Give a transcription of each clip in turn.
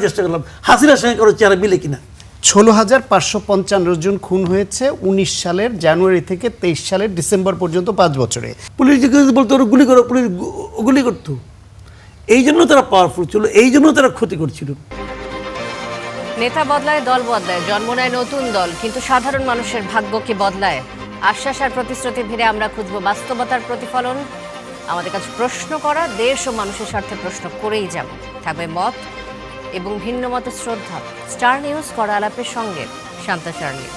করার চেষ্টা করলাম হাসিনার সঙ্গে কারো চেহারা মিলে কিনা। 16,555 জন খুন হয়েছে 19 সালের জানুয়ারি থেকে 23 সালের ডিসেম্বর পর্যন্ত 5 বছরে। পুলিশ বলতো ওরা গুলি করো, পুলিশ গুলি করতো। এই জন্য তারা পাওয়ারফুল ছিল, এই জন্য তারা ক্ষতি করছিল। নেতা বদলায়, দল বদলায়, জন্ম নেয় নতুন দল, কিন্তু সাধারণ মানুষের ভাগ্য কি বদলায়? আশ্বাস আর প্রতিশ্রুতি ভিড়ে আমরা খুঁজব বাস্তবতার প্রতিফলন। আমাদের কাছে প্রশ্ন করা, দেশ ও মানুষের স্বার্থে প্রশ্ন করেই যাব। থাকবে মত এবং ভিন্ন মতের শ্রদ্ধা। স্টার নিউজ করা আলাপের সঙ্গে শান্তা শার্লি।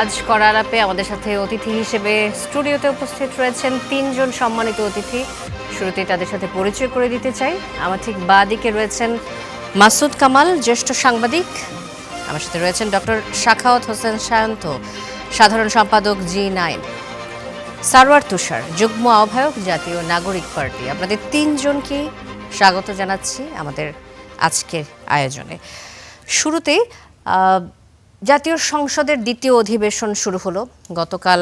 আজ করা আলাপে আমাদের সাথে অতিথি হিসেবে স্টুডিওতে উপস্থিত রয়েছেন 3 জন সম্মানিত অতিথি। শুরুতেই তাদের সাথে পরিচয় করে দিতে চাই। আমার ঠিক বাঁ দিকে রয়েছেন মাসুদ কামাল, জ্যেষ্ঠ সাংবাদিক। আমার সাথে রয়েছেন ডক্টর শাখাওয়াত হোসেন সায়ন্ত, সাধারণ সম্পাদক G9। সারওয়ার তুষার, যুগ্ম আহ্বায়ক, জাতীয় নাগরিক পার্টি। আপনাদের 3 জনকে স্বাগত জানাচ্ছি আমাদের আজকের আয়োজনে। শুরুতেই জাতীয় সংসদের দ্বিতীয় অধিবেশন শুরু হলো। গতকাল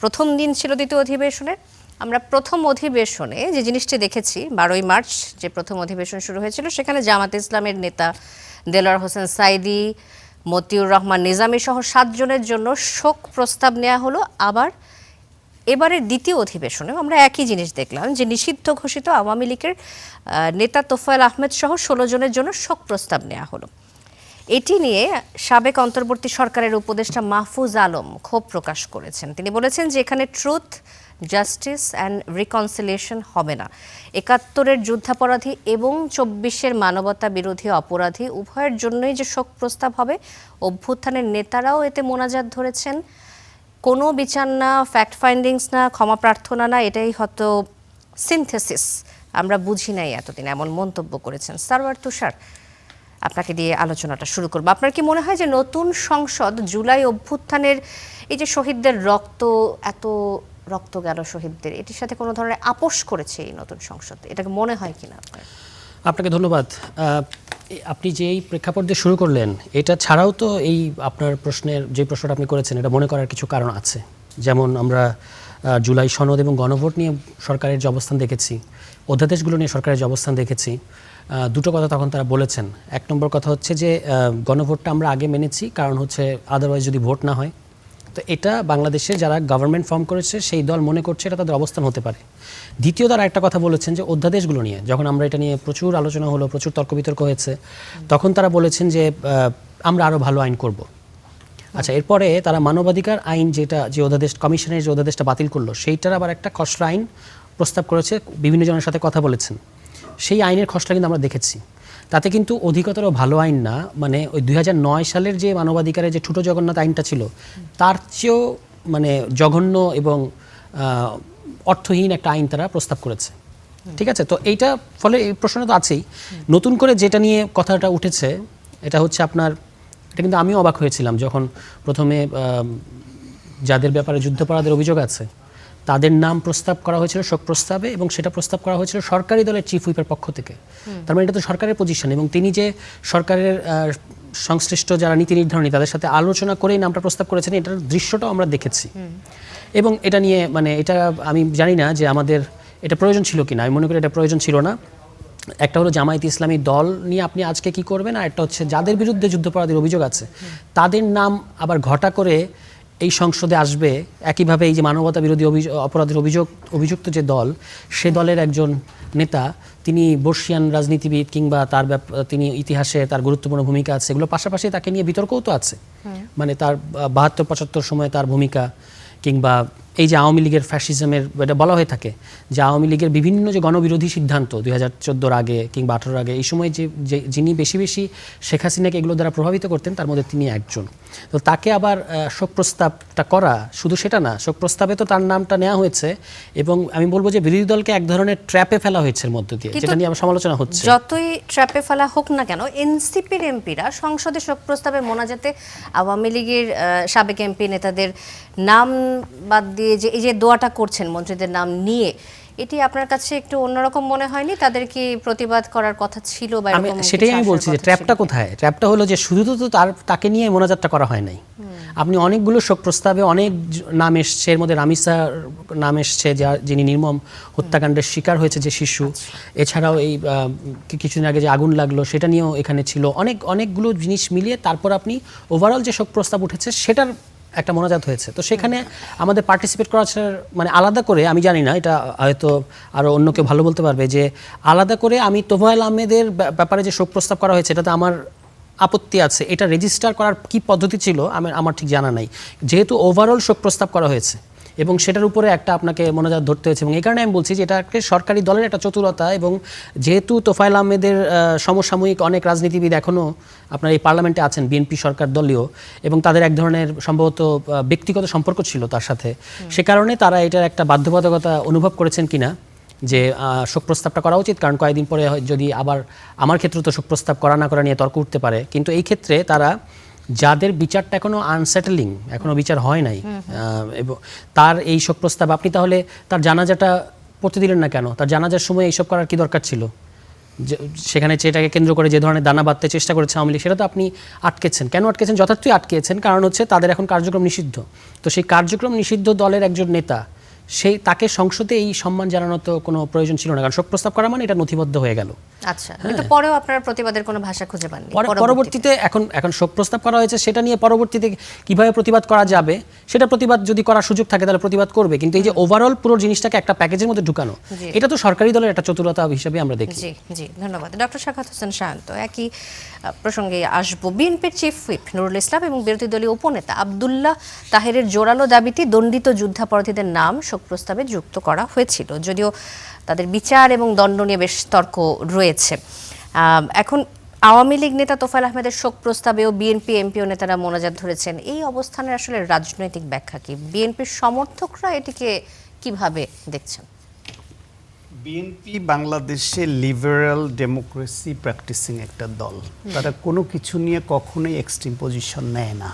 প্রথম দিন ছিল দ্বিতীয় অধিবেশনের। আমরা প্রথম অধিবেশনে যে জিনিসটি দেখেছি, 12ই মার্চ যে প্রথম অধিবেশন শুরু হয়েছিল, সেখানে জামাতে ইসলামের নেতা দেলোয়ার হোসেন সাঈদী, মতিউর রহমান নিজামী সহ 7 জনের জন্য শোক প্রস্তাব নেওয়া হলো। আবার এবারের দ্বিতীয় অধিবেশনেও আমরা একই জিনিস দেখলাম, যে নিষিদ্ধ ঘোষিত আওয়ামী লীগের নেতা তোফায়েল আহমেদ সহ 16 জনের জন্য শোক প্রস্তাব নেওয়া হলো। এটি নিয়ে সাবেক অন্তর্বর্তী সরকারের উপদেষ্টা মাহফুজ আলম ক্ষোভ প্রকাশ করেছেন। তিনি বলেছেন যে এখানে ট্রুথ, জাস্টিস অ্যান্ড রিকনসিলিয়েশন হবে না। 71-এর যুদ্ধাপরাধী এবং 24-এর মানবতা বিরোধী অপরাধী উভয়ের জন্যই যে শোক প্রস্তাব হবে। অভ্যুত্থানের নেতারাও এতে মোনাজাত ধরেছেন। কোনো বিচার না, ফ্যাক্ট ফাইন্ডিংস না, ক্ষমা প্রার্থনা না, এটাই হয়তো সিনথেসিস, আমরা বুঝি নাই এতদিন, এমন মন্তব্য করেছেন। সারওয়ার তুষার, আপনাকে দিয়ে আলোচনাটা শুরু করব। আপনার কি মনে হয় যে নতুন সংসদ জুলাই অভ্যুত্থানের এই যে শহীদদের এত রক্ত গেল শহীদদের, এটির সাথে কোনো ধরনের আপোষ করেছে এই নতুন সংসদ? এটাকে মনে হয় কিনা আপনার? আপনাকে ধন্যবাদ। আপনি যে এই প্রেক্ষাপট দিয়ে শুরু করলেন, এটা ছাড়াও তো এই আপনার প্রশ্নের যে প্রশ্নটা আপনি করেছেন, এটা মনে করার কিছু কারণ আছে। যেমন আমরা জুলাই সনদ এবং গণভোট নিয়ে সরকারের যে অবস্থান দেখেছি, অধ্যাদেশগুলো নিয়ে সরকারের যে অবস্থান দেখেছি, দুটো কথা তখন তারা বলেছেন। 1 নম্বর কথা হচ্ছে যে গণভোটটা আমরা আগে মেনেছি, কারণ হচ্ছে আদারওয়াইজ যদি ভোট না হয়, তো এটা বাংলাদেশে যারা গভর্নমেন্ট ফর্ম করেছে সেই দল মনে করছে এটা তাদের অবস্থান হতে পারে। দ্বিতীয় তারা একটা কথা বলেছেন যে অধ্যাদেশগুলো নিয়ে, যখন আমরা এটা নিয়ে প্রচুর আলোচনা হলো, প্রচুর তর্ক বিতর্ক হয়েছে, তখন তারা বলেছেন যে আমরা আরও ভালো আইন করব। আচ্ছা, এরপরে তারা মানবাধিকার আইন, যে অধ্যাদেশ কমিশনের যে অধ্যাদেশটা বাতিল করলো, সেইটার আবার একটা খসড়া আইন প্রস্তাব করেছে, বিভিন্ন জনের সাথে কথা বলেছেন। সেই আইনের খসড়া কিন্তু আমরা দেখেছি, তাতে কিন্তু অধিকতর ভালো আইন না, মানে ওই 2009 সালের যে মানবাধিকারের যে ছোট জগন্নাথ আইনটা ছিল, তার চেয়েও মানে জঘন্য এবং অর্থহীন একটা আইন তারা প্রস্তাব করেছে। ঠিক আছে, তো এইটা ফলে এই প্রশ্নটা তো আছেই। নতুন করে যেটা নিয়ে কথাটা উঠেছে, এটা হচ্ছে আপনার, এটা কিন্তু আমিও অবাক হয়েছিলাম যখন প্রথমে যাদের ব্যাপারে যুদ্ধাপরাধের অভিযোগ আছে তাদের নাম প্রস্তাব করা হয়েছিল শোক প্রস্তাবে, এবং সেটা প্রস্তাব করা হয়েছিল সরকারি দলের চিফ হুইপের পক্ষ থেকে। তার মানে এটা তো সরকারের পজিশন, এবং তিনি যে সরকারের সংশ্লিষ্ট যারা নীতি নির্ধারণী তাদের সাথে আলোচনা করেই নামটা প্রস্তাব করেছেন, এটার দৃশ্যটাও আমরা দেখেছি। এবং এটা নিয়ে মানে এটা আমি জানি না যে আমাদের এটা প্রয়োজন ছিল কিনা, আমি মনে করি এটা প্রয়োজন ছিল না। একটা হলো জামায়াতে ইসলামী দল নিয়ে আপনি আজকে কি করবেন, আর একটা হচ্ছে যাদের বিরুদ্ধে যুদ্ধাপরাধের অভিযোগ আছে তাদের নাম আবার ঘটা করে এই সংসদে আসবে। একইভাবে এই যে মানবতা বিরোধী অপরাধের অভিযুক্ত যে দল, সে দলের একজন নেতা, তিনি বর্ষিয়ান রাজনীতিবিদ, কিংবা তিনি ইতিহাসে তার গুরুত্বপূর্ণ ভূমিকা আছে, এগুলো পাশাপাশি তাকে নিয়ে বিতর্কও তো আছে। মানে তার 72-75 সময়ে তার ভূমিকা, কিংবা এই যে আওয়ামী লীগের ফ্যাসিজমের এটা বলা হয়ে থাকে যে আওয়ামী লীগের বিভিন্ন যে গণবিরোধী সিদ্ধান্ত 2014 আগে কিংবা 18 আগে এই সময় যিনি বেশি বেশি শেখ হাসিনাকে এগুলো দ্বারা প্রভাবিত করতেন তার মধ্যে তিনি একজন। তো তাকে আবার শোক প্রস্তাবটা করা, শুধু সেটা না, শোক প্রস্তাবে তো তার নামটা নেওয়া হয়েছে এবং আমি বলবো যে বিরোধী দলকে এক ধরনের ট্র্যাপে ফেলা হয়েছে এর মধ্য দিয়ে, যেটা নিয়ে আমার সমালোচনা হচ্ছে। যতই ট্র্যাপে ফেলা হোক না কেন, এনসিপির এমপিরা সংসদে শোক প্রস্তাবে মোনাজাতে আওয়ামী লীগের সাবেক এমপি নেতাদের নাম বাদ দিয়ে যে এই যে দোয়াটা করছেন মন্ত্রীদের নাম নিয়ে, এটি আপনার কাছে একটু অন্যরকম মনে হয়নি? তাদের কি প্রতিবাদ করার কথা ছিল বা এরকম? সেটাই আমি বলছি যে ট্র্যাপটা কোথায়। ট্র্যাপটা হলো যে শুধু তো তাকে নিয়ে মোনাজাতটা করা হয় নাই। আপনি অনেকগুলো শোক প্রস্তাবে অনেক নাম এসছে, এর মধ্যে রামিসার নাম এসছে যিনি নির্মম হত্যাকাণ্ডের শিকার হয়েছে যে শিশু, এছাড়াও এই কিছুদিন আগে যে আগুন লাগলো সেটা নিয়েও এখানে ছিল, অনেকগুলো জিনিস মিলিয়ে তারপর আপনি ওভারঅল যে শোক প্রস্তাব উঠেছে সেটার একটা মোনাজাত হয়েছে। তো সেখানে আমাদের পার্টিসিপেট করা মানে আলাদা করে, আমি জানি না, এটা হয়তো আরও অন্য কেউ ভালো বলতে পারবে, যে আলাদা করে আমি তোফায়েল আহমেদের ব্যাপারে যে শোক প্রস্তাব করা হয়েছে এটাতে আমার আপত্তি আছে, এটা রেজিস্টার করার কি পদ্ধতি ছিল আমার ঠিক জানা নাই। যেহেতু ওভারঅল শোক প্রস্তাব করা হয়েছে এবং সেটার উপরে একটা আপনাকে মোনাজাত ধরতে হয়েছে, এবং এই কারণে আমি বলছি যে এটা একটা সরকারি দলের একটা চতুরতা। এবং যেহেতু তোফায়েল আহমেদের সমসাময়িক অনেক রাজনীতিবিদ এখনও আপনার এই পার্লামেন্টে আছেন, বিএনপি সরকার দলীয়, এবং তাদের এক ধরনের সম্ভবত ব্যক্তিগত সম্পর্ক ছিল তার সাথে, সে কারণে তারা এটার একটা বাধ্যবাধকতা অনুভব করেছেন কিনা যে শোক প্রস্তাবটা করা উচিত, কারণ কয়েকদিন পরে যদি আবার আমার ক্ষেত্রে তো শোক প্রস্তাব করা না করা নিয়ে তর্ক উঠতে পারে। কিন্তু এই ক্ষেত্রে তারা যাদের বিচারটা এখনো আনসেটেলিং, এখনো বিচার হয় নাই, এবং তার এই শোক প্রস্তাব আপনি তাহলে তার জানাজাটা পড়তে দিলেন না কেন? তার জানাজার সময় এইসব করার কি দরকার ছিল? সেখানে সেটাকে কেন্দ্র করে যে ধরনের দানা বাঁধতে চেষ্টা করেছে আওয়ামী লীগ, সেটা তো আপনি আটকেছেন। কেন আটকেছেন? যথার্থই আটকেছেন, কারণ হচ্ছে তাদের এখন কার্যক্রম নিষিদ্ধ। তো সেই কার্যক্রম নিষিদ্ধ দলের একজন নেতা, তাকে সংসদে এই সম্মান জানানোর তো কোনো প্রয়োজন ছিল না, কারণ শোক প্রস্তাব করা মানে এটা নথিবদ্ধ হয়ে গেল। আচ্ছা, কিন্তু পরেও আপনারা প্রতিবাদের কোনো ভাষা খুঁজে পাননি? পরবর্তীতে এখন শোক প্রস্তাব করা হয়েছে, সেটা নিয়ে পরবর্তীতে কিভাবে প্রতিবাদ করা যাবে, সেটা প্রতিবাদ যদি করার সুযোগ থাকে তাহলে প্রতিবাদ করবে। কিন্তু এই যে ওভারঅল পুরো জিনিসটাকে একটা প্যাকেজের মধ্যে ঢুকানো, এটা তো সরকারি দলের একটা চতুরতা হিসেবে আমরা দেখি। জি জি, ধন্যবাদ ডক্টর সাখাওয়াত হোসেন শান্ত। একই প্রসঙ্গে আসবো, বিএনপির চিফ হুইপ নুরুল ইসলাম এবং বিরোধী দলীয় উপনেতা আব্দুল্লাহ তাহেরের জোরালো দাবিতে দণ্ডিত যুদ্ধাপরাধীদের নাম শোক প্রস্তাবে যুক্ত করা হয়েছিল, যদিও তাদের বিচার এবং দণ্ড নিয়ে বেশ তর্ক রয়েছে। এখন আওয়ামী লীগ নেতা তোফায়েল আহমেদের শোক প্রস্তাবেও বিএনপি এমপি ও নেতারা মোনাজাত ধরেছেন। এই অবস্থানের আসলে রাজনৈতিক ব্যাখ্যা কি? বিএনপির সমর্থকরা এটিকে কিভাবে দেখছেন? বিএনপি বাংলাদেশে লিবারেল ডেমোক্রেসি প্র্যাকটিসিং একটা দল। তারা কোনো কিছু নিয়ে কখনোই এক্সট্রিম পজিশন নেয় না।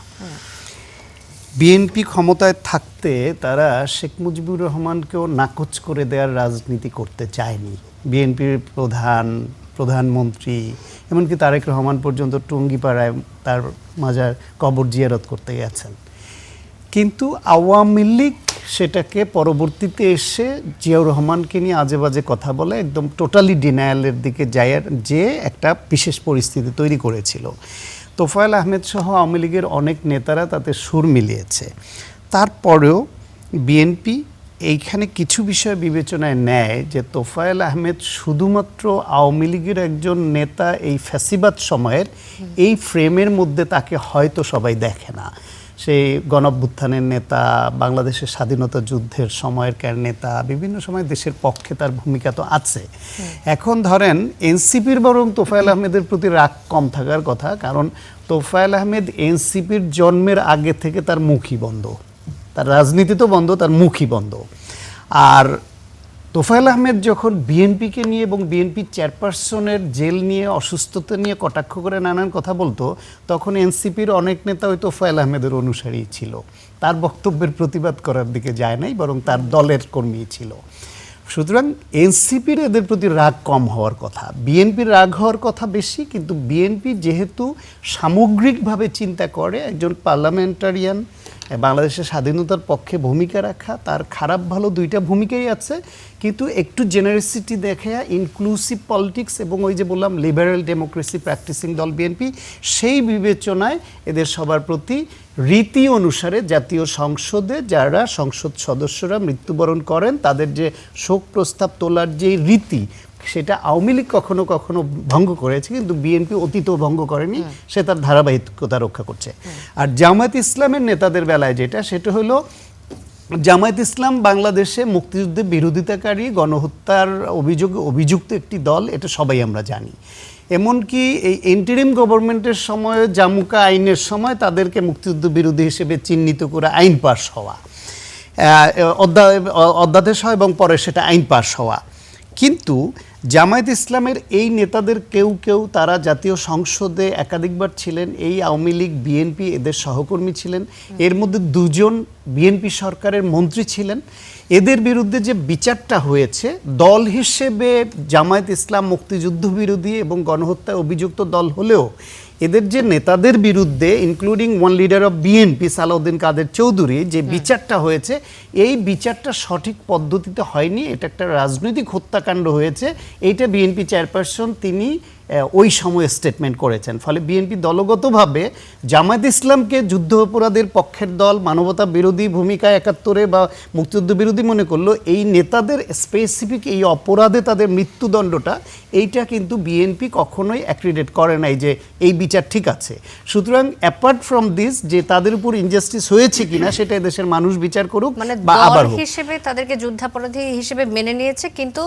বিএনপি ক্ষমতায় থাকতে তারা শেখ মুজিবুর রহমানকেও নাকচ করে দেওয়ার রাজনীতি করতে চায়নি। বিএনপির প্রধানমন্ত্রী এমনকি তারেক রহমান পর্যন্ত টুঙ্গিপাড়ায় তার মাজার কবর জিয়ারত করতে গেছেন। কিন্তু আওয়ামী লীগ সেটাকে পরবর্তীতে এসে জিয়াউর রহমানকে নিয়ে আজে বাজে কথা বলে একদম টোটালি ডিনায়ালের দিকে যে একটা বিশেষ পরিস্থিতি তৈরি করেছিল। তোফায়েল আহমেদ সহ আওয়ামী লীগের অনেক নেতারা তাতে সুর মিলিয়েছে। তারপরেও বিএনপি এইখানে কিছু বিষয় বিবেচনায় নেয় যে তোফায়েল আহমেদ শুধুমাত্র আওয়ামী লীগের একজন নেতা, এই ফ্যাসিবাদ সময়ের এই ফ্রেমের মধ্যে তাকে হয়তো সবাই দেখে না। সেই গণঅভ্যুত্থানের নেতা, বাংলাদেশের স্বাধীনতা যুদ্ধের সময়কার নেতা, বিভিন্ন সময় দেশের পক্ষে তার ভূমিকা তো আছে। এখন ধরেন এনসিপির বরং তোফায়েল আহমেদের প্রতি রাগ কম থাকার কথা, কারণ তোফায়েল আহমেদ এনসিপির জন্মের আগে থেকে তার মুখই বন্ধ, তার রাজনীতি তো বন্ধ, তার মুখই বন্ধ। আর তোফায়েল আহমেদ যখন বিএনপিকে নিয়ে এবং বিএনপি চেয়ারপারসনের জেল নিয়ে, অসুস্থতা নিয়ে কটাক্ষ করে নানান কথা বলতো, তখন এনসিপির অনেক নেতা ওই তোফায়েল আহমেদের অনুসারী ছিল। তার বক্তব্যের প্রতিবাদ করার দিকে যায় নাই, বরং তার দলের কর্মী ছিল। সুতরাং এনসিপির এদের প্রতি রাগ কম হওয়ার কথা, বিএনপির রাগ হওয়ার কথা বেশি। কিন্তু বিএনপি যেহেতু সামগ্রিকভাবে চিন্তা করে, একজন পার্লামেন্টারিয়ান বাংলাদেশের স্বাধীনতার পক্ষে ভূমিকা রাখা, তার খারাপ ভালো দুইটা ভূমিকাই আছে, কিন্তু একটু জেনারেসিটি দেখে ইনক্লুসিভ পলিটিক্স এবং ওই যে বললাম লিবারেল ডেমোক্রেসি প্র্যাকটিসিং দল বিএনপি, সেই বিবেচনায় এদের সবার প্রতি রীতি অনুসারে জাতীয় সংসদে যারা সংসদ সদস্যরা মৃত্যুবরণ করেন তাদের যে শোক প্রস্তাব তোলার যে রীতি, সেটা আওয়ামী লীগ কখনো কখনো ভঙ্গ করেছে, কিন্তু বিএনপি অতীতও ভঙ্গ করেনি, সে তার ধারাবাহিকতা রক্ষা করছে। আর জামায়াত ইসলামের নেতাদের বেলায় যেটা, সেটা হলো জামায়াত ইসলাম বাংলাদেশে মুক্তিযুদ্ধে বিরোধিতাকারী গণহত্যার অভিযুক্ত একটি দল, এটা সবাই আমরা জানি। এমনকি এই ইন্টারিম গভর্নমেন্টের সময় জামুকা আইনের সময় তাদেরকে মুক্তিযুদ্ধ বিরোধী হিসেবে চিহ্নিত করে আইন পাস হওয়া, অধ্যাদেশ হয় এবং পরে সেটা আইন পাস হওয়া। কিন্তু জামায়াত ইসলামের এই নেতাদের কেউ কেউ তারা জাতীয় সংসদে একাধিকবার ছিলেন, এই আওয়ামী লীগ বিএনপি এদের সহকর্মী ছিলেন, এর মধ্যে দুজন বিএনপি সরকারের মন্ত্রী ছিলেন। এদের বিরুদ্ধে যে বিচারটা হয়েছে, দল হিসেবে জামায়াত ইসলাম মুক্তিযুদ্ধ বিরোধী এবং গণহত্যায় অভিযুক্ত দল হলেও এদের যে নেতাদের বিরুদ্ধে including one leader of BNP Salauddin Quader Chowdhury যে বিচারটা হয়েছে, এই বিচারটা সঠিক পদ্ধতিতে হয়নি, এটা একটা রাজনৈতিক হত্যাকাণ্ড হয়েছে। এইটা বিএনপি চেয়ারপারসন তিনি ওই সময়ে স্টেটমেন্ট করেছেন। ফলে বিএনপি দলগতভাবে জামায়াত ইসলামকে যুদ্ধ অপরাধের পক্ষের দল, মানবতা বিরোধী ভূমিকা ৭১ বা মুক্তিযুদ্ধ বিরোধী মনে করলো। এই নেতাদের স্পেসিফিক এই অপরাধে তাদের মৃত্যুদণ্ডটা, এইটা কিন্তু বিএনপি কখনোই অ্যাক্রিডেট করে নাই যে এই বিচার ঠিক আছে। সুতরাং অ্যাপার্ট ফ্রম দিস যে তাদের উপর ইনজাস্টিস হয়েছে কিনা সেটা দেশের মানুষ বিচার করুক, মানে বা আবার দল হিসেবে তাদেরকে যুদ্ধাপরাধী হিসেবে মেনে নিয়েছে, কিন্তু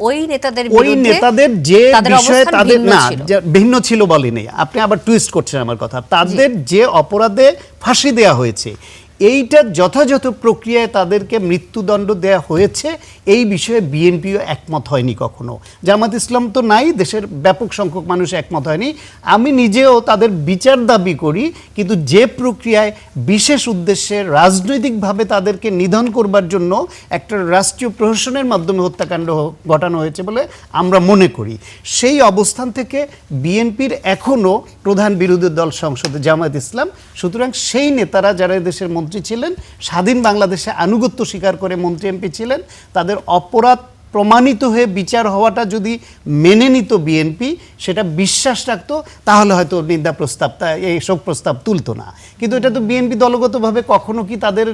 ওই নেতাদের ওই নেতাদের যে বিষয়ে তাদের না ছিল। ভিন্ন ছিল বলেনি, আপনি আবার টুইস্ট করছেন আমার কথা। তাদের যে অপরাধে ফাঁসি দেয়া হয়েছে, এইটা যথাযথ প্রক্রিয়ায় তাদেরকে মৃত্যুদণ্ড দেয়া হয়েছে, এই বিষয়ে বিএনপিও একমত হয়নি কখনো। জামাত ইসলাম তো নাই, দেশের ব্যাপক সংখ্যক মানুষ একমত হয়নি। আমি নিজেও তাদের বিচার দাবি করি, কিন্তু যে প্রক্রিয়ায় বিশেষ উদ্দেশ্যে রাজনৈতিকভাবে তাদেরকে নিধন করবার জন্য একটা রাষ্ট্রীয় প্রহসনের মাধ্যমে হত্যাকাণ্ড ঘটানো হয়েছে বলে আমরা মনে করি, সেই অবস্থান থেকে বিএনপির এখনও প্রধান বিরোধী দল সংসদে জামায়াত ইসলাম। সুতরাং সেই নেতারা যারা দেশের মন্ত্রী ছিলেন, স্বাধীন বাংলাদেশে আনুগত্য স্বীকার করে মন্ত্রী এমপি ছিলেন, তাদের অপরাধ প্রমাণিত হয়ে বিচার হওয়াটা যদি মেনে নিত বিএনপি, সেটা বিশ্বাস রাখতো, তাহলে হয়তো নিন্দা প্রস্তাব, এই শোক প্রস্তাব তুলতো না। কিন্তু এটা তো বিএনপি দলগতভাবে কখনো কি তাদের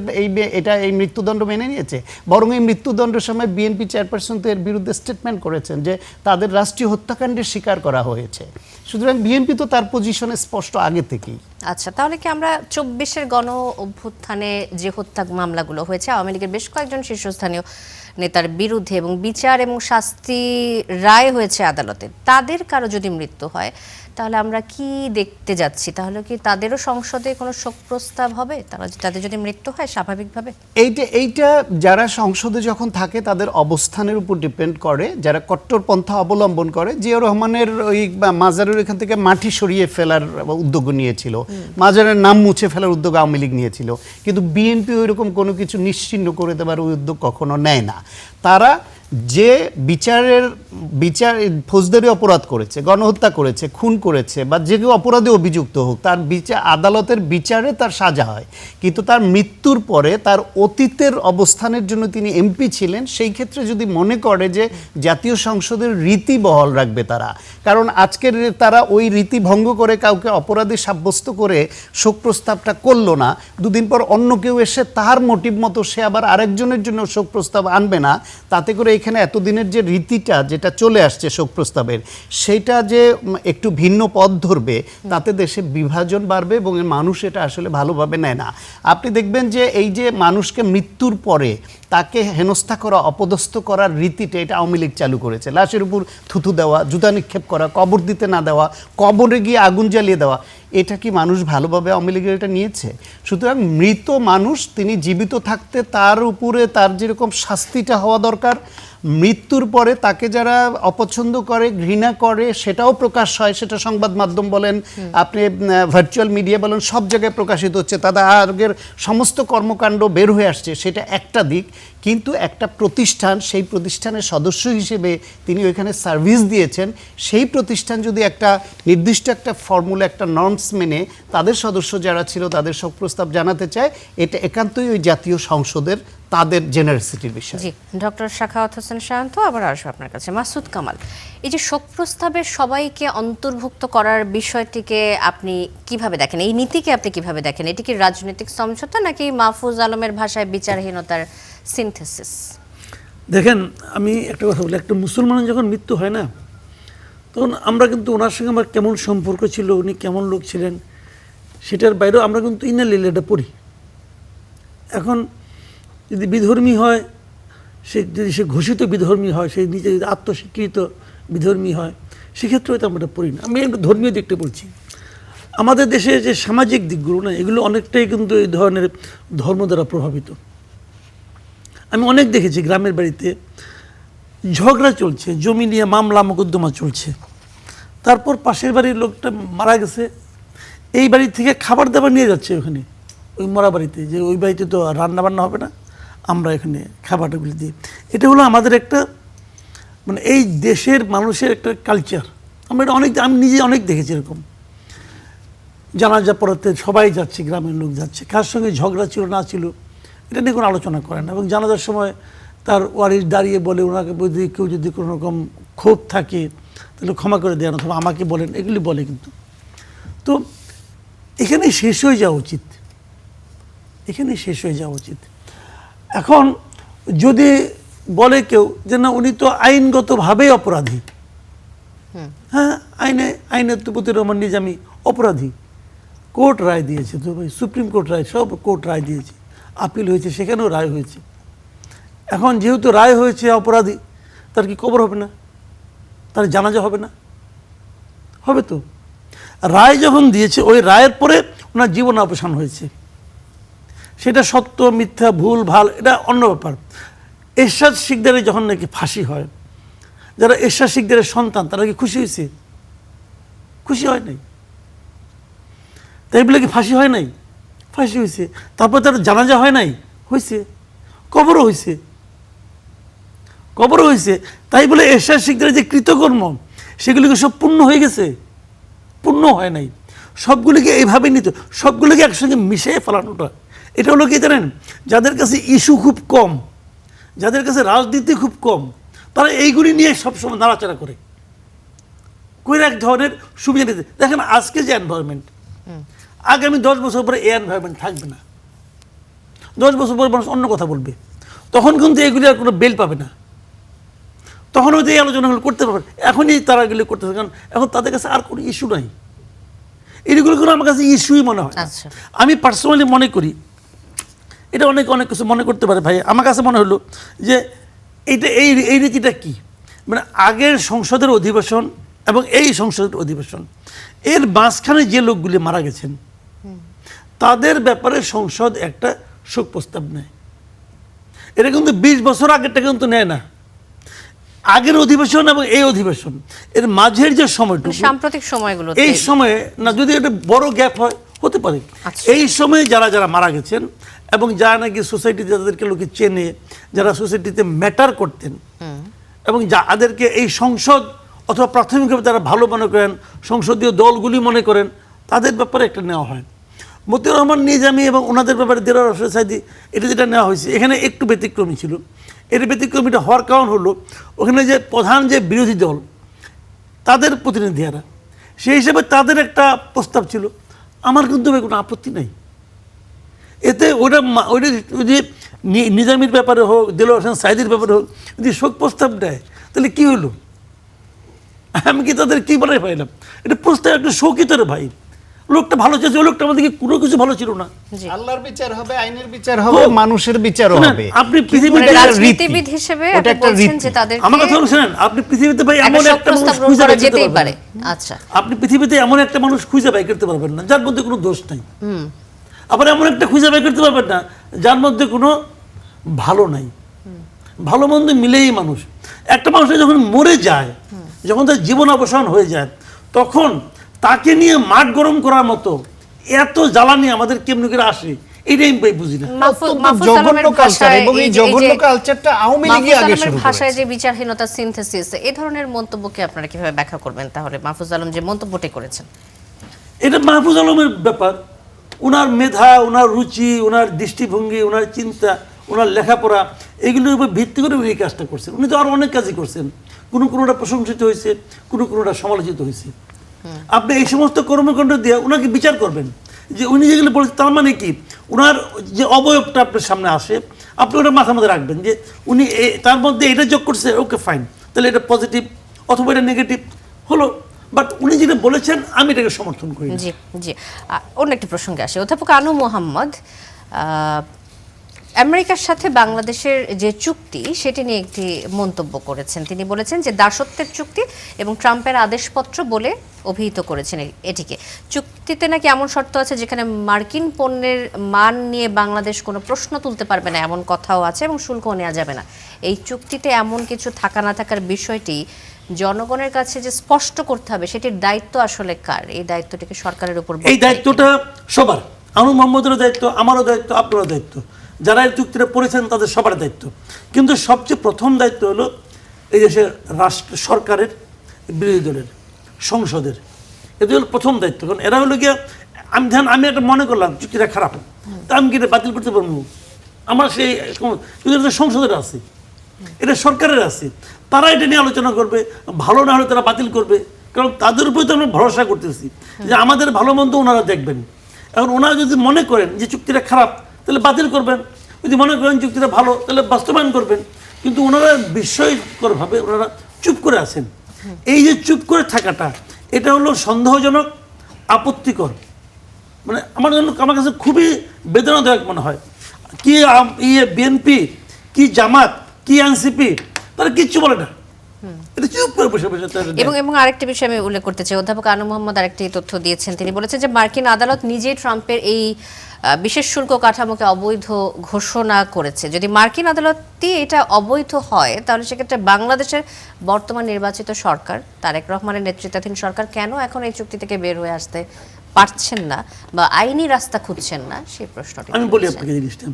এই মৃত্যুদণ্ড মেনে নিয়েছে? বরং এই মৃত্যুদণ্ডের সময় বিএনপি চেয়ারপারসন তো এর বিরুদ্ধে স্টেটমেন্ট করেছেন যে তাদের রাষ্ট্রীয় হত্যাকাণ্ডের শিকার করা হয়েছে। সুতরাং বিএনপি তো তার পজিশনে স্পষ্ট আগে থেকেই। আচ্ছা, তাহলে কি আমরা ২৪-এর গণ অভ্যুত্থানে যে হত্যা মামলাগুলো হয়েছে আওয়ামী লীগের বেশ কয়েকজন শীর্ষস্থানীয় নেতার বিরুদ্ধে এবং বিচার এবং শাস্তি রায় হয়েছে আদালতে, তাদের কারো যদি মৃত্যু হয় তাহলে আমরা কি দেখতে যাচ্ছি? তাহলে কি তাদেরও সংসদে কোনো শোক প্রস্তাব হবে তাদের যদি মৃত্যু হয় স্বাভাবিকভাবে? এইটা যারা সংসদে যখন থাকে তাদের অবস্থানের উপর ডিপেন্ড করে। যারা কট্টরপন্থা অবলম্বন করে, জিয়াউর রহমানের ওই মাজারের এখান থেকে মাটি সরিয়ে ফেলার উদ্যোগ নিয়েছিল, মাজারের নাম মুছে ফেলার উদ্যোগ আওয়ামী লীগ নিয়েছিল, কিন্তু বিএনপি ওইরকম কোনো কিছু নিশ্চিহ্ন করে দেওয়ার ওই উদ্যোগ কখনো নেয় না। তারা যে বিচার ফৌজদারি অপরাধ করেছে, গণহত্যা করেছে, খুন করেছে, বা যে কেউ অপরাধে অভিযুক্ত হোক, তার আদালতের বিচারে তার সাজা হয়। কিন্তু তার মৃত্যুর পরে তার অতীতের অবস্থানের জন্য তিনি এমপি ছিলেন, সেই ক্ষেত্রে যদি মনে করে যে জাতীয় সংসদের রীতি বহাল রাখবে তারা, কারণ আজকের তারা ওই রীতি ভঙ্গ করে কাউকে অপরাধী সাব্যস্ত করে শোক প্রস্তাবটা করলো না, দুদিন পর অন্য কেউ এসে তার মোটিভ মতো সে আবার আরেকজনের জন্য শোক প্রস্তাব আনবে না, তাতে করে এখানে এতদিনের যে রীতিটা যেটা চলে আসছে শোক প্রস্তাবের, সেইটা যে একটু ভিন্ন পথ ধরবে, তাতে দেশে বিভাজন বাড়বে এবং মানুষ এটা আসলে ভালোভাবে নেয় না। আপনি দেখবেন যে এই যে মানুষকে মৃত্যুর পরে তাকে হেনস্থা করা, অপদস্থ করার রীতিটা এটা আওয়ামী লীগ চালু করেছে। লাশের উপর থুতু দেওয়া, জুতা নিক্ষেপ করা, কবর দিতে না দেওয়া, কবরে গিয়ে আগুন জ্বালিয়ে দেওয়া, এটা কি মানুষ ভালোভাবে আওয়ামী লীগের এটা নিয়েছে? সুতরাং মৃত মানুষ তিনি জীবিত থাকতে তার উপরে তার যেরকম শাস্তিটা হওয়া দরকার, মৃত্যুর পরে তাকে যারা অপছন্দ করে, ঘৃণা করে, সেটাও প্রকাশ হয়। সেটা সংবাদ মাধ্যম বলেন, আপনি ভার্চুয়াল মিডিয়া বলেন, সব জায়গায় প্রকাশিত হচ্ছে, তাদের আগের সমস্ত কর্মকাণ্ড বের হয়ে আসছে, সেটা একটা দিক। কিন্তু একটা প্রতিষ্ঠান, সেই প্রতিষ্ঠানের সদস্য হিসেবে তিনি ওইখানে সার্ভিস দিয়েছেন, সেই প্রতিষ্ঠান যদি একটা নির্দিষ্ট একটা ফর্মুলা, একটা নর্মস মেনে তাদের সদস্য যারা ছিল তাদের শোক প্রস্তাব জানাতে চায়, এটা একান্তই ওই জাতীয় সংসদের তাদের জেনারেসিটির বিষয়। জি, ডক্টর সাখাওয়াত হোসেন শান্ত, আবার আসবো আপনার কাছে। মাসুদ কামাল, এই যে শোক প্রস্তাবের সবাইকে অন্তর্ভুক্ত করার বিষয়টিকে আপনি কিভাবে দেখেন? এই নীতিকে আপনি কিভাবে দেখেন? এটি কি রাজনৈতিক সমঝোতা নাকি মাহফুজ আলমের ভাষায় বিচারহীনতার সিনথেসিস? দেখেন, আমি একটা কথা বলি, একটা মুসলমানের যখন মৃত্যু হয় না, তখন আমরা কিন্তু ওনার সঙ্গে আমার কেমন সম্পর্ক ছিল, উনি কেমন লোক ছিলেন, সেটার বাইরেও আমরা কিন্তু ইন্না লিল্লাহটা পড়ি। এখন যদি বিধর্মী হয়, যদি সে ঘোষিত বিধর্মী হয়, সে নিজে যদি আত্মস্বীকৃত বিধর্মী হয়, সেক্ষেত্রেও তো আমরা এটা পড়ি না। আমি একটা ধর্মীয় দিকটা বলছি। আমাদের দেশে যে সামাজিক দিকগুলো না, এগুলো অনেকটাই কিন্তু এই ধরনের ধর্ম দ্বারা প্রভাবিত। আমি অনেক দেখেছি গ্রামের বাড়িতে ঝগড়া চলছে, জমি নিয়ে মামলা মোকদ্দমা চলছে, তারপর পাশের বাড়ির লোকটা মারা গেছে, এই বাড়ি থেকে খাবার দাবার নিয়ে যাচ্ছে ওখানে ওই মরা বাড়িতে, যে ওই বাড়িতে তো রান্না বান্না হবে না, আমরা এখানে খাবারগুলি দিই। এটা হলো আমাদের একটা মানে এই দেশের মানুষের একটা কালচার। আমরা এটা আমি নিজে অনেক দেখেছি এরকম। জানাজা পড়াতে সবাই যাচ্ছে, গ্রামের লোক যাচ্ছে, কার সঙ্গে ঝগড়া ছিল না ছিল এটা নিয়ে কোনো আলোচনা করে না। এবং জানাজার সময় তার ওয়ারিশ দাঁড়িয়ে বলে, ওনাকে যদি কেউ যদি কোনো রকম ক্ষোভ থাকে তাহলে ক্ষমা করে দেন অথবা আমাকে বলেন, এগুলি বলে। কিন্তু তো এখানে শেষ হয়ে যাওয়া উচিত, এখানে শেষ হয়ে যাওয়া উচিত। এখন যদি বলে কেউ যে না উনি তো আইনগতভাবেই অপরাধী, হ্যাঁ আইনে তুবুতুর রহমান নিজামী অপরাধী, কোর্ট রায় দিয়েছে, তো ভাই সুপ্রিম কোর্ট রায়, সব কোর্ট রায় দিয়েছে, আপিল হয়েছে, সেখানেও রায় হয়েছে। এখন যেহেতু রায় হয়েছে অপরাধী, তার কি কবর হবে না? তার জানাজা হবে না? হবে তো। রায় যখন দিয়েছে, ওই রায়ের পরে ওনার জীবন অবসান হয়েছে, সেটা সত্য মিথ্যা ভুল ভাল এটা অন্য ব্যাপার। এরশাদ শিকদারের যখন নাকি ফাঁসি হয়, যারা এরশাদ শিকদারের সন্তান তারা কি খুশি হয়েছে? খুশি হয় নাই। তাই বলে কি ফাঁসি হয় নাই? ফাঁসি হয়েছে। তারপর তার জানাজা হয় নাই? হয়েছে। কবরও হয়েছে, কবরও হয়েছে। তাই বলে এরশাদ শিকদারের যে কৃতকর্ম সেগুলিকে সব পূর্ণ হয়ে গেছে? পূর্ণ হয় নাই। সবগুলিকে এইভাবে নিত, সবগুলিকে একসঙ্গে মিশিয়ে ফেলানোটা, এটা হলো কি জানেন, যাদের কাছে ইস্যু খুব কম, যাদের কাছে রাজনীতি খুব কম, তারা এইগুলি নিয়ে সবসময় নাড়াচাড়া করে এক ধরনের সুবিধা নিতে। দেখেন আজকে যে এনভায়রনমেন্ট, আগামী 10 বছর পরে এই এনভায়রনমেন্ট থাকবে না। 10 বছর পরে মানুষ অন্য কথা বলবে, তখন কিন্তু এগুলি আর কোনো বেল পাবে না, তখন হয়তো এই আলোচনাগুলো করতে পারবে। এখনই তারা এগুলি করতেছে, কারণ এখন তাদের কাছে আর কোনো ইস্যু নাই। এইগুলো কোনো আমার কাছে ইস্যুই মনে হয়। আমি পার্সোনালি মনে করি, এটা অনেক কিছু মনে করতে পারে ভাই, আমার কাছে মনে হলো যে এইটা এই রীতিটা কি, মানে আগের সংসদের অধিবেশন এবং এই সংসদের অধিবেশন এর মাঝখানে যে লোকগুলি মারা গেছেন তাদের ব্যাপারে সংসদ একটা শোক প্রস্তাব নেয়। এটা কিন্তু 20 বছর আগেরটা কিন্তু নেয় না। আগের অধিবেশন এবং এই অধিবেশন এর মাঝের যে সময়টুকু, সাম্প্রতিক সময়গুলো, এই সময়ে না যদি একটা বড় গ্যাপ হয়, হতে পারে এই সময়ে যারা মারা গেছেন এবং যারা নাকি সোসাইটিতে যাদেরকে লোকে চেনে, যারা সোসাইটিতে ম্যাটার করতেন এবং যাদেরকে এই সংসদ অথবা প্রাথমিকভাবে তারা ভালো মনে করেন, সংসদীয় দলগুলি মনে করেন, তাদের ব্যাপারে একটা নেওয়া হয়। মতিউর রহমান নিজামী এবং ওনাদের ব্যাপারে দেলোয়ার হোসেন সাঈদী এটা যেটা নেওয়া হয়েছে, এখানে একটু ব্যতিক্রমী ছিল। এর ব্যতিক্রমীটা হওয়ার কারণ হলো ওখানে যে প্রধান যে বিরোধী দল তাদের প্রতিনিধিরা, সেই হিসেবে তাদের একটা প্রস্তাব ছিল। আমার কিন্তু কোনো আপত্তি নাই এতে। ওটা যদি নিজামীর ব্যাপারে হোক, দেলোয়ার হোসেন সাঈদীর ব্যাপারে হোক, যদি শোক প্রস্তাব দেয় তাহলে কি হলো? আমি কি তাদের কি বলে পাইলাম? এটা প্রস্তাব একটা শোকিতরে ভাই, লোকটা ভালো চেয়েছে, ওই লোকটা আমাদেরকে কোনো কিছু ভালো ছিল না। আল্লাহর বিচার হবে, আইনের বিচার হবে, মানুষের বিচারও হবে। আপনি পৃথিবীতে রাজনীতিবিদ হিসেবে আপনি বলছেন যে তাদেরকে, আমার কথা শুনেন, আপনি পৃথিবীতে ভাই এমন একটা মানুষ খুঁজে বের করতে পারেন, আচ্ছা আপনি পৃথিবীতে এমন একটা মানুষ খুঁজে বের করতে পারবেন না যার মধ্যে কোনো দোষ নাই। আবার এমন একটা খুঁজে বের করতে পারবেন না যার মধ্যে কোনো ভালো নাই। ভালো মন্দ মিলেই মানুষ। একটা মানুষ যখন মরে যায়, যখন তার জীবন অবসান হয়ে যায়, তখন তাকে নিয়ে মাঠ গরম করার মতো এত জ্বালানি আমাদের কেমনি করে আসে, এটাই আমি বুঝি না। জঘন্য কালচার, এবং এই জঘন্য কালচারটা আওয়ামী লীগই আগে শুরু করেছে। ভাষায় যে বিচারহীনতা, সিনথেসিস, এই ধরনের মন্তব্যকে আপনারা কিভাবে ব্যাখ্যা করবেন? তাহলে মাহফুজ আলম যে মন্তব্যটি করেছেন, এটা মাহফুজ আলমের ব্যাপার, ওনার মেধা, ওনার রুচি, ওনার দৃষ্টিভঙ্গি, ওনার চিন্তা, ওনার লেখাপড়া, এগুলোর উপর ভিত্তি করে উনি এই কাজটা করছেন। উনি তো আরো অনেক কাজই করছেন, কোনোটা প্রশংসিত হয়েছে, কোনোটা সমালোচিত হয়েছে। আপনি এই সমস্ত কর্মকাণ্ড দিয়ে ওনাকে বিচার করবেন যে উনি যেগুলো বলেছেন তার মানে কি, ওনার যে অবয়বটা আপনার সামনে আসে আপনি ওটা মাথার মধ্যে রাখবেন যে উনি তার মধ্যে এটা যোগ করছে, ওকে ফাইন, তাহলে এটা পজিটিভ অথবা এটা নেগেটিভ হলো। বাট উনি যেটা বলেছেন আমি এটাকে সমর্থন করি। জি জি, অন্য একটি প্রসঙ্গে আসে। অধ্যাপক আনু মোহাম্মদ, আমেরিকার সাথে বাংলাদেশের যে চুক্তি সেটি নিয়ে একটি মন্তব্য করেছেন। তিনি বলেছেন যে দাসত্বের চুক্তি এবং ট্রাম্পের আদেশপত্র বলে অভিহিত করেছেন এটিকে। চুক্তিতে নাকি এমন শর্ত আছে যেখানে মার্কিন পণ্যের মান নিয়ে বাংলাদেশ কোনো প্রশ্ন তুলতে পারবে না, এমন কথাও আছে, এবং শুল্কও নেওয়া যাবে না। এই চুক্তিতে এমন কিছু থাকা না থাকার বিষয়টি জনগণের কাছে যে স্পষ্ট করতে হবে, সেটির দায়িত্ব আসলে কার? এই দায়িত্বটিকে সরকারের উপর এই দায়িত্বটা সবার, আনু মোহাম্মদেরও দায়িত্ব, আমারও দায়িত্ব, আপনারও দায়িত্ব, যারা এই চুক্তিটা পড়েছেন তাদের সবার দায়িত্ব। কিন্তু সবচেয়ে প্রথম দায়িত্ব হলো এই দেশের রাষ্ট্র সরকারের, বিরোধী দলের, সংসদের। এদের হলো প্রথম দায়িত্ব। কারণ এরা হলো গিয়ে আমি একটা মনে করলাম চুক্তিটা খারাপ, তা আমি কি এটা বাতিল করতে পারবো? আমার সেই সংসদের আছে, এটা সরকারের আছে, তারা এটা নিয়ে আলোচনা করবে, ভালো না হলে তারা বাতিল করবে। কারণ তাদের উপরে তো আমরা ভরসা করতেছি যে আমাদের ভালো মন্দ ওনারা দেখবেন। এখন ওনারা যদি মনে করেন যে চুক্তিটা খারাপ তাহলে বাতিল করবেন, যদি মনে করেন চুক্তিটা ভালো তাহলে বাস্তবায়ন করবেন। কিন্তু ওনারা বিস্ময়করভাবে ওনারা চুপ করে আছেন। এই যে চুপ করে থাকাটা, এটা হলো সন্দেহজনক, আপত্তিকর। মানে আমার কাছে খুবই বেদনাদায়ক মনে হয়। কি বিএনপি, কি জামাত, কি এনসিপি, তারা কিচ্ছু বলে না, এটা চুপ করে বসে বসে। এবং আরেকটি বিষয় আমি উল্লেখ করতে চাই, অধ্যাপক আনু মোহাম্মদ আরেকটি তথ্য দিয়েছেন। তিনি বলেছেন যে মার্কিন আদালত নিজেই ট্রাম্পের এই বিশেষ শুল্ক কাঠামোকে অবৈধ ঘোষণা করেছে। যদি মার্কিন আদালতই এটা অবৈধ হয়, তাহলে সেক্ষেত্রে বাংলাদেশের বর্তমান নির্বাচিত সরকার, তারেক রহমানের নেতৃত্বাধীন সরকার, কেন এখন এই চুক্তি থেকে বের হয়ে আসতে পারছেন না বা আইনি রাস্তা খুঁজছেন না, সেই প্রশ্নটি আমি বলি আপনাকে জিনিসটা।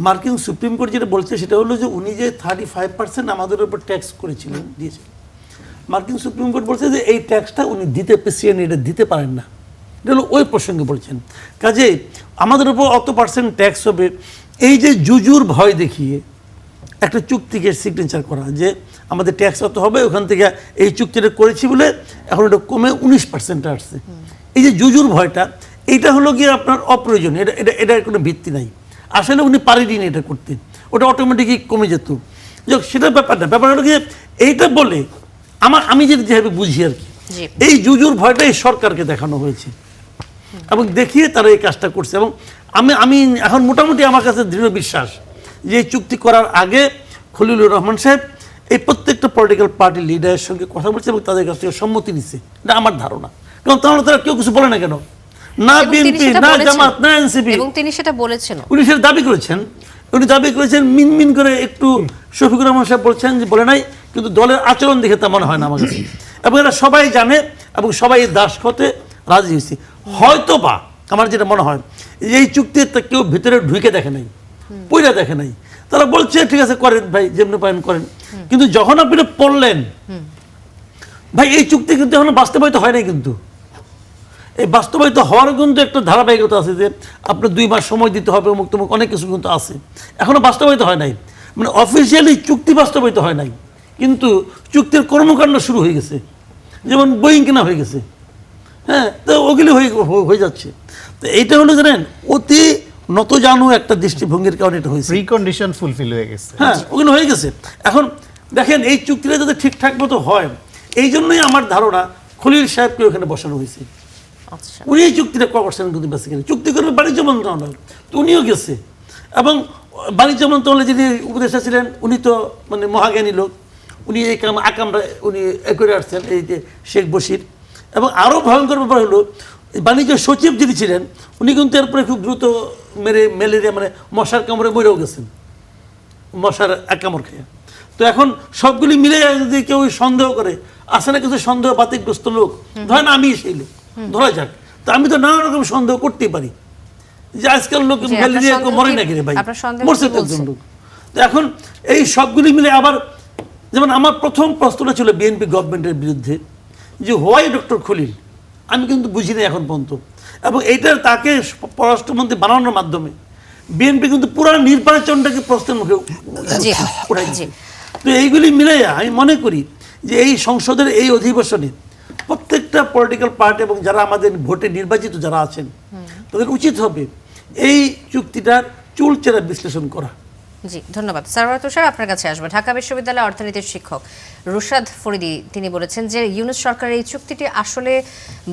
মার্কিন সুপ্রিম কোর্ট যেটা বলছে সেটা হলো যে উনি যে 35% আমাদের উপর ট্যাক্স করেছিলেন, দিয়েছেন। মার্কিন সুপ্রিম কোর্ট বলছে যে এই ট্যাক্সটা উনি প্রেসিডেন্ট এটা দিতে পারেন না, এটা হলো ওই প্রসঙ্গে বলছেন। কাজে আমাদের উপর অত পার্সেন্ট ট্যাক্স হবে, এই যে জুজুর ভয় দেখিয়ে একটা চুক্তিকে সিগনেচার করা যে আমাদের ট্যাক্স অত হবে, ওখান থেকে এই চুক্তিটা করেছি বলে এখন এটা কমে 19% আসছে। এই যে জুজুর ভয়টা, এইটা হলো গিয়ে আপনার অপ্রয়োজনীয়, এটার কোনো ভিত্তি নাই। আসলে উনি পারেনি এটা করতে, ওটা অটোমেটিকই কমে যেত। যাক, সেটা ব্যাপারটা ব্যাপার হলো গিয়ে এইটা বলে আমি যেভাবে বুঝি আর কি, এই জুজুর ভয়টা এই সরকারকে দেখানো হয়েছে এবং দেখিয়ে তারা এই কাজটা করছে। এবং আমি এখন মোটামুটি আমার কাছে দৃঢ় বিশ্বাস যে এই চুক্তি করার আগে খলিলুর রহমান সাহেব এই প্রত্যেকটা পলিটিক্যাল পার্টির লিডারের সঙ্গে কথা বলছে এবং তাদের কাছ থেকে সম্মতি নিচ্ছে, এটা আমার ধারণা। কারণ তাহলে তারা কেউ কিছু বলে না কেন, না বিএনপি, না জামাত, না এনসিপি, এবং তিনি সেটা বলেছেন, উনি সেটা দাবি করেছেন। উনি দাবি করেছেন মিনমিন করে, একটু শফিকুর রহমান সাহেব বলছেন যে বলে নাই, কিন্তু দলের আচরণ দেখে তা মনে হয় না আমার কাছে। এবং এরা সবাই জানে এবং সবাই দাস হতে রাজি হয়েছে। হয়তো বা আমার যেটা মনে হয় যে এই চুক্তিতে কেউ ভিতরে ঢুকে দেখে নাই, পইরা দেখে নাই, তারা বলছে ঠিক আছে করেন ভাই, যেমনি পারেন করেন। কিন্তু যখন আপনি পড়লেন ভাই, এই চুক্তি কিন্তু এখনো বাস্তবায়িত হয় নাই। কিন্তু এই বাস্তবায়িত হওয়ার কিন্তু একটা ধারাবাহিকতা আছে যে আপনার 2 মাস সময় দিতে হবে, অমুক তমুক অনেক কিছু কিন্তু আছে, এখনো বাস্তবায়িত হয় নাই। মানে অফিসিয়ালি চুক্তি বাস্তবায়িত হয় নাই, কিন্তু চুক্তির কর্মকাণ্ড শুরু হয়ে গেছে। যেমন বোয়িং কেনা হয়ে গেছে, হ্যাঁ, তো ওগুলি হয়ে যাচ্ছে। তো এইটা হলো জানেন অতি নতজানু একটা দৃষ্টিভঙ্গির কারণে এটা হয়েছে, প্রিকন্ডিশন ফুলফিল হয়ে গেছে। হ্যাঁ, ওগুলো হয়ে গেছে। এখন দেখেন এই চুক্তিটা যাতে ঠিকঠাক মতো হয়, এই জন্যই আমার ধারণা খলিল সাহেবকে ওখানে বসানো হয়েছে। আচ্ছা, উনি এই চুক্তিটা করছেন, কিন্তু বেসিক্যালি চুক্তি করবে বাণিজ্য মন্ত্রণালয়, তো উনিও গেছে। এবং বাণিজ্য মন্ত্রণালয়ে যিনি উপদেষ্টা ছিলেন উনি তো মানে মহাজ্ঞানী লোক, উনি এই আকামরা উনি করে আসছেন, এই যে শেখ বশির। এবং আরও ভয়ঙ্কর ব্যাপার হলো বাণিজ্য সচিব যিনি ছিলেন উনি কিন্তু এরপরে খুব দ্রুত ম্যালেরিয়া মানে মশার কামড়ে মরেও গেছেন, মশার এক কামড় খেয়ে। তো এখন সবগুলি মিলে যদি কেউ সন্দেহ করে, আসে না কিছু সন্দেহ বাতিকগ্রস্ত লোক, ধরেন আমি সেই লোক, ধরা যাক, তো আমি তো নানা রকম সন্দেহ করতেই পারি যে আজকাল লোক ম্যালেরিয়া মরে নাকি রে ভাই, মরছে তো একজন লোক। তো এখন এই সবগুলি মিলে আবার যেমন আমার প্রথম প্রশ্নটা ছিল বিএনপি গভর্নমেন্টের বিরুদ্ধে যে হোয়াই ডক্টর খলিল, আমি কিন্তু বুঝি না এখন পর্যন্ত। এবং এইটা তাকে পররাষ্ট্রমন্ত্রী বানানোর মাধ্যমে বিএনপি কিন্তু পুরো নির্বাচনটাকে প্রশ্নের মুখে উঠাইছে। তো এইগুলি মিলে আমি মনে করি যে এই সংসদের এই অধিবেশনে প্রত্যেকটা পলিটিক্যাল পার্টি এবং যারা আমাদের ভোটে নির্বাচিত যারা আছেন তাদের উচিত হবে এই চুক্তিটার চুলচেরা বিশ্লেষণ করা জি, ধন্যবাদ। সারওয়ার তুষার, আপনার কাছে আসবে। ঢাকা বিশ্ববিদ্যালয়ের অর্থনীতির শিক্ষক রুশাদ ফরিদী তিনি বলেছেন যে ইউনূস সরকারের এই চুক্তিটি আসলে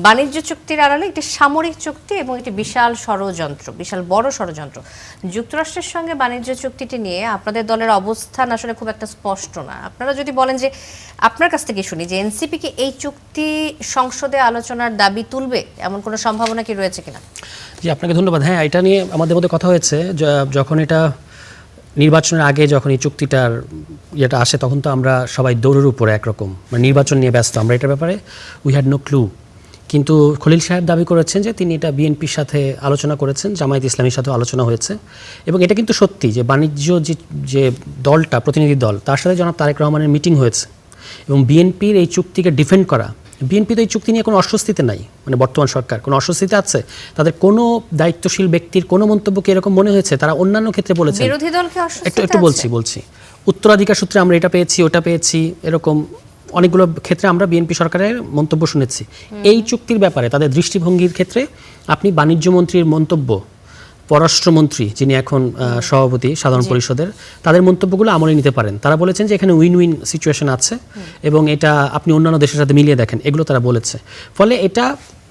বাণিজ্য চুক্তির আড়ালে একটি সামরিক চুক্তি এবং একটি বিশাল ষড়যন্ত্র, বিশাল বড় ষড়যন্ত্র। যুক্তরাষ্ট্রের সঙ্গে বাণিজ্য চুক্তিটি নিয়ে আপনাদের দলের অবস্থান আসলে খুব একটা স্পষ্ট না। আপনারা যদি বলেন যে, আপনার কাছ থেকে শুনি যে এনসিপি কি এই চুক্তি সংসদে আলোচনার দাবি তুলবে, এমন কোনো সম্ভাবনা কি রয়েছে কিনা? জি, আপনাকে ধন্যবাদ। হ্যাঁ, এটা নিয়ে আমাদের মধ্যে কথা হয়েছে। যখন এটা নির্বাচনের আগে যখন এই চুক্তিটার ইয়েটা আসে, তখন তো আমরা সবাই দৌড়ের উপরে একরকম, মানে নির্বাচন নিয়ে ব্যস্ত, আমরা এটার ব্যাপারে উই হ্যাড নো ক্লু। কিন্তু খলিল সাহেব দাবি করেছেন যে তিনি এটা বিএনপির সাথে আলোচনা করেছেন, জামায়াত ইসলামীর সাথেও আলোচনা হয়েছে, এবং এটা কিন্তু সত্যি যে বাণিজ্য যে দলটা, প্রতিনিধি দল, তার সাথে জনাব তারেক রহমানের মিটিং হয়েছে, এবং বিএনপির এই চুক্তিকে ডিফেন্ড করা। বিএনপি তো এই চুক্তি নিয়ে কোনো অস্বস্তিতে নাই, মানে বর্তমান সরকার কোনো অস্বস্তিতে আছে? তাদের কোনো দায়িত্বশীল ব্যক্তির কোনো মন্তব্যকে এরকম মনে হয়েছে? তারা অন্যান্য ক্ষেত্রে বলেছে, বিরোধী দলকে অস্বস্তিতে একটু বলছি উত্তরাধিকার সূত্রে আমরা এটা পেয়েছি, ওটা পেয়েছি, এরকম অনেকগুলো ক্ষেত্রে আমরা বিএনপি সরকারের মন্তব্য শুনেছি। এই চুক্তির ব্যাপারে তাদের দৃষ্টিভঙ্গির ক্ষেত্রে আপনি বাণিজ্য মন্ত্রীর মন্তব্য, পররাষ্ট্রমন্ত্রী যিনি এখন সভাপতি সাধারণ পরিষদের, তাদের মন্তব্যগুলো আমলে নিতে পারেন। তারা বলেছেন যে এখানে উইন উইন সিচুয়েশন আছে এবং এটা আপনি অন্যান্য দেশের সাথে মিলিয়ে দেখেন, এগুলো তারা বলেছে। ফলে এটা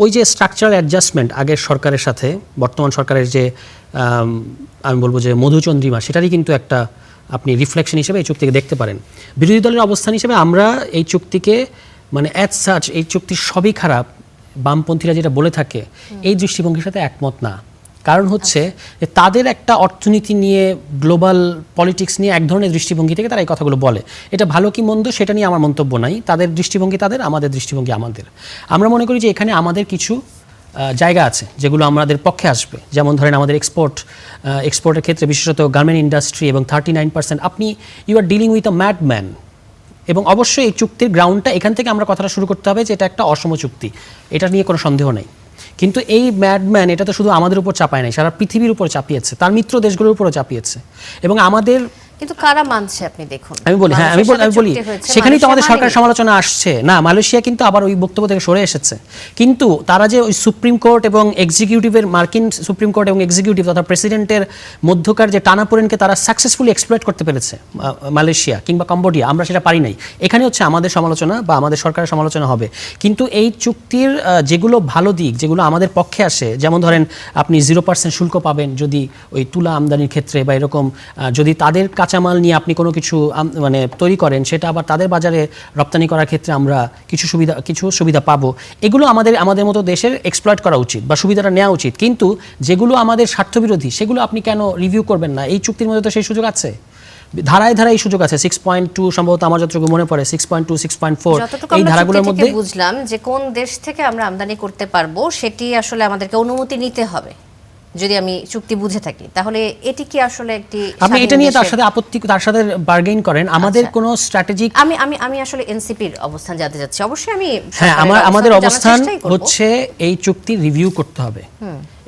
ওই যে স্ট্রাকচারাল অ্যাডজাস্টমেন্ট আগের সরকারের সাথে বর্তমান সরকারের যে আমি বলবো যে মধুচন্দ্রিমা, সেটারই কিন্তু একটা আপনি রিফ্লেকশন হিসেবে এই চুক্তিকে দেখতে পারেন। বিরোধী দলের অবস্থান হিসেবে আমরা এই চুক্তিকে মানে অ্যাজ সাচ এই চুক্তি সবই খারাপ, বামপন্থীরা যেটা বলে থাকে, এই দৃষ্টিভঙ্গির সাথে একমত না। কারণ হচ্ছে যে তাদের একটা অর্থনীতি নিয়ে, গ্লোবাল পলিটিক্স নিয়ে এক ধরনের দৃষ্টিভঙ্গি থেকে তারা এই কথাগুলো বলে। এটা ভালো কি মন্দ সেটা নিয়ে আমার মন্তব্য নাই। তাদের দৃষ্টিভঙ্গি তাদের, আমাদের দৃষ্টিভঙ্গি আমাদের। আমরা মনে করি যে এখানে আমাদের কিছু জায়গা আছে যেগুলো আমাদের পক্ষে আসবে। যেমন ধরেন আমাদের এক্সপোর্টের ক্ষেত্রে বিশেষত গার্মেন্ট ইন্ডাস্ট্রি এবং 39%। আপনি you are dealing with a mad man. এবং অবশ্যই এই চুক্তির গ্রাউন্ডটা এখান থেকে আমরা কথাটা শুরু করতে হবে যে এটা একটা অসম চুক্তি, এটা নিয়ে কোনো সন্দেহ নেই। কিন্তু এই ম্যাডম্যান এটা তো শুধু আমাদের উপর চাপায় নাই, সারা পৃথিবীর উপর চাপিয়েছে, তার মিত্র দেশগুলোর উপরও চাপিয়েছে। এবং আমাদের কিন্তু কারা মানছে আপনি দেখুন, আমি বলি সেখানেই তো আমাদের সরকার সমালোচনা আসছে না। মালয়েশিয়া কিন্তু আবার ওই বক্তব্য থেকে সরে এসেছে। কিন্তু তারা যে ওই সুপ্রিম কোর্ট এবং এক্সিকিউটিভের, মার্কিন সুপ্রিম কোর্ট এবং এক্সিকিউটিভ তথা প্রেসিডেন্টের মধ্যকার যে টানাপোড়েনকে তারা সাকসেসফুলি এক্সপ্লয়েট করতে পেরেছে, মালয়েশিয়া কিংবা কম্বোডিয়া, আমরা সেটা পারি নাই। এখানে হচ্ছে আমাদের সমালোচনা বা আমাদের সরকারের সমালোচনা হবে। কিন্তু এই চুক্তির যেগুলো ভালো দিক, যেগুলো আমাদের পক্ষে আসে, যেমন ধরেন আপনি 0% শুল্ক পাবেন যদি ওই তুলা আমদানির ক্ষেত্রে, বা এরকম যদি তাদের কাঁচামাল নিয়ে আপনি কোনো কিছু মানে তৈরি করেন, সেটা আবার তাদের বাজারে রপ্তানি করার ক্ষেত্রে আমরা কিছু সুবিধা পাবো। এগুলো আমাদের মতো দেশের এক্সপ্লয়েট করা উচিত বা সুবিধাটা নেওয়া উচিত। কিন্তু যেগুলো আমাদের স্বার্থবিরোধী সেগুলো আপনি কেন রিভিউ করবেন না? এই চুক্তির মধ্যে তো সেই সুযোগ আছে, ধারায় এই সুযোগ আছে। 6.2 সম্ভবত আমার যতটুকু মনে পড়ে, 6.2, 6.4 এই ধারাগুলোর মধ্যে বুঝলাম যে কোন দেশ থেকে আমরা আমদানি করতে পারবো সেটি আসলে আমাদেরকে অনুমতি নিতে হবে। যদি আমি চুক্তি বুঝে থাকি, তাহলে এটি কি আসলে একটি, আপনি এটা নিয়ে তার সাথে আপত্তি, তার সাথে বার্গেইন করেন, আমাদের কোনো স্ট্র্যাটেজিক, আমি আসলে এনসিপির অবস্থান জানতে চাচ্ছি। অবশ্যই আমি, হ্যাঁ, আমাদের অবস্থান হচ্ছে এই চুক্তি রিভিউ করতে হবে।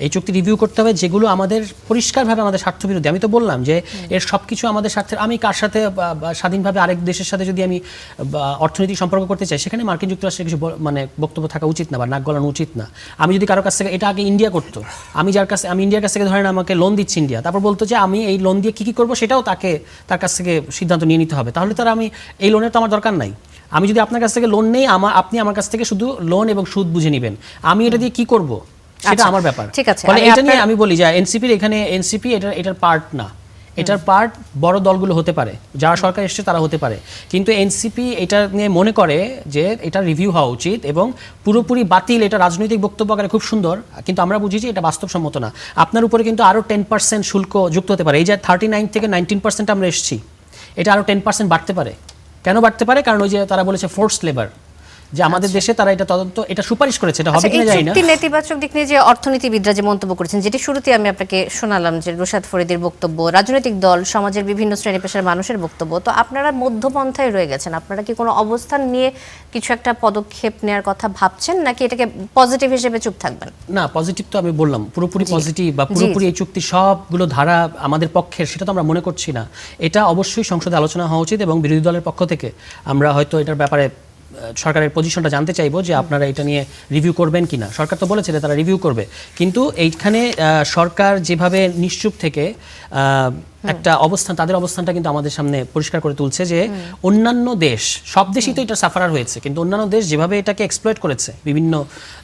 এই চুক্তি রিভিউ করতে হবে যেগুলো আমাদের পরিষ্কারভাবে আমাদের স্বার্থবিরোধী। আমি তো বললাম যে এর সব কিছু আমাদের স্বার্থের। আমি কার সাথে স্বাধীনভাবে আরেক দেশের সাথে যদি আমি অর্থনৈতিক সম্পর্ক করতে চাই, সেখানে মার্কিন যুক্তরাষ্ট্রের কিছু মানে বক্তব্য থাকা উচিত না বা নাক গলানো উচিত না। আমি যদি কারো কাছ থেকে, এটা আগে ইন্ডিয়া করতো, আমি ইন্ডিয়ার কাছ থেকে ধরেন আমাকে লোন দিচ্ছি ইন্ডিয়া, তারপর বলতো যে আমি এই লোন দিয়ে কী করবো সেটাও তার কাছ থেকে সিদ্ধান্ত নিয়ে নিতে হবে। তাহলে তারা, আমি এই লোনের তো আমার দরকার নাই। আমি যদি আপনার কাছ থেকে লোন নেই, আপনি আমার কাছ থেকে শুধু লোন এবং সুদ বুঝে নেবেন, আমি এটা দিয়ে কি করব সেটা আমার ব্যাপার। ঠিক আছে, ফলে এটা নিয়ে আমি বলি যে এনসিপি এটার পার্ট না। এটার পার্ট বড় দলগুলো হতে পারে, যারা সরকার এসছে তারা হতে পারে, কিন্তু এনসিপি এটা নিয়ে মনে করে যে এটা রিভিউ হওয়া উচিত এবং পুরোপুরি বাতিল। এটা রাজনৈতিক বক্তব্য আকারে খুব সুন্দর, কিন্তু আমরা বুঝি যে এটা বাস্তবসম্মত না। আপনার উপরে কিন্তু আরও 10% শুল্ক যুক্ত হতে পারে। এই যে 39 থেকে 19% আমরা এসেছি, এটা আরও 10% বাড়তে পারে। কেন বাড়তে পারে? কারণ ওই যে তারা বলেছে ফোর্সড লেবার, যে আমাদের দেশে তারা এটা তদন্ত, এটা সুপারিশ করেছে, এটা হবে কিনা জানি না। এই নেতিবাচক দিক নিয়ে যে অর্থনীতিবিদরা যে মন্তব্য করেছেন, যেটি শুরুতে আমি আপনাকে শোনালাম, যে রুশাদ ফরিদীর বক্তব্য, রাজনৈতিক দল, সমাজের বিভিন্ন শ্রেণী পেশার মানুষের বক্তব্য, তো আপনারা মধ্যপন্থায় রয়ে গেছেন। আপনারা কি কোনো অবস্থান নিয়ে কিছু একটা পদক্ষেপ নেওয়ার কথা ভাবছেন, নাকি এটাকে পজিটিভ হিসেবে চুপ থাকবেন? না, পজিটিভ তো আমি বললাম, পুরোপুরি পজিটিভ বা পুরোপুরি এই চুক্তি সবগুলো ধারা আমাদের পক্ষের, সেটা তো আমরা মনে করছি না। এটা অবশ্যই সংসদে আলোচনা হওয়া উচিত এবং বিরোধী দলের পক্ষ থেকে আমরা হয়তো এটার ব্যাপারে সরকারের পজিশনটা জানতে চাইবো যে আপনারা এটা নিয়ে রিভিউ করবেন কিনা। সরকার তো বলেছে যে তারা রিভিউ করবে, কিন্তু এইখানে সরকার যেভাবে নিশ্চুপ থেকে একটা অবস্থান, তাদের অবস্থানটা কিন্তু আমাদের সামনে পরিষ্কার করে তুলছে যে অন্যান্য দেশ, সব দেশই তো এটা সাফারার হয়েছে, কিন্তু অন্যান্য দেশ যেভাবে এটাকে এক্সপ্লয়েট করেছে বিভিন্ন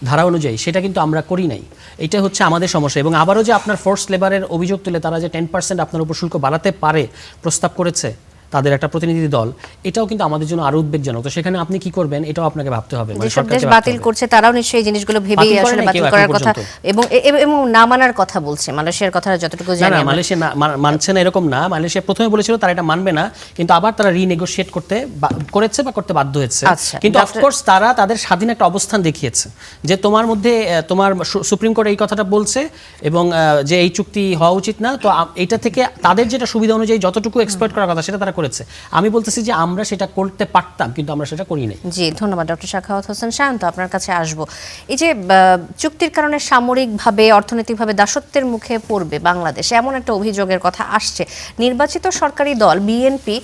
ধারা অনুযায়ী, সেটা কিন্তু আমরা করি নাই। এটা হচ্ছে আমাদের সমস্যা। এবং আবারও যে আপনার ফোর্স লেবারের অভিযোগ তুলে তারা যে 10% আপনার উপর শুল্ক বাড়াতে পারে প্রস্তাব করেছে তাদের একটা প্রতিনিধি দল, এটাও কিন্তু আমাদের জন্য আরো উদ্বেগজনক। তো সেখানে আপনি কি করবেন এটাও আপনাকে ভাবতে হবে। যেসব দেশ বাতিল করছে তারাও নিশ্চয়ই এই জিনিসগুলো ভেবেই বাতিল করে আসলে নাই বাতিল কেউ করার এখন কথা পর্যন্ত। এবং না মানার কথা বলছে। মালয়েশিয়ার কথা যতটুকু না জানি না, আমরা। মালয়েশিয়া মানছে না এরকম না। মালয়েশিয়া প্রথমে বলেছিল তারা এটা মানবে না, কিন্তু আবার তারা রিনেগোশিয়েট করেছে বা করতে বাধ্য হয়েছে। আচ্ছা, কিন্তু অফকোর্স তারা তাদের স্বাধীন একটা অবস্থান দেখিয়েছে যে তোমার মধ্যে তোমার সুপ্রিম কোর্ট এই কথাটা বলছে এবং যে এই চুক্তি হওয়া উচিত না, তো এটা থেকে তাদের যেটা সুবিধা অনুযায়ী যতটুকু এক্সপ্লয়েট করার কথা সেটা তারা করেছে। আমি বলতেছি যে আমরা সেটা করতে পারতাম, কিন্তু আমরা সেটা করি নাই। জি, ধন্যবাদ ডক্টর সাখাওয়াত হোসেন শান্ত। আপনার কাছে আসব, এই যে চুক্তির কারণে সামরিকভাবে অর্থনৈতিকভাবে দাসত্বের মুখে পড়বে বাংলাদেশ, এমন একটা অভিযোগের কথা আসছে। নির্বাচিত সরকারি দল বিএনপি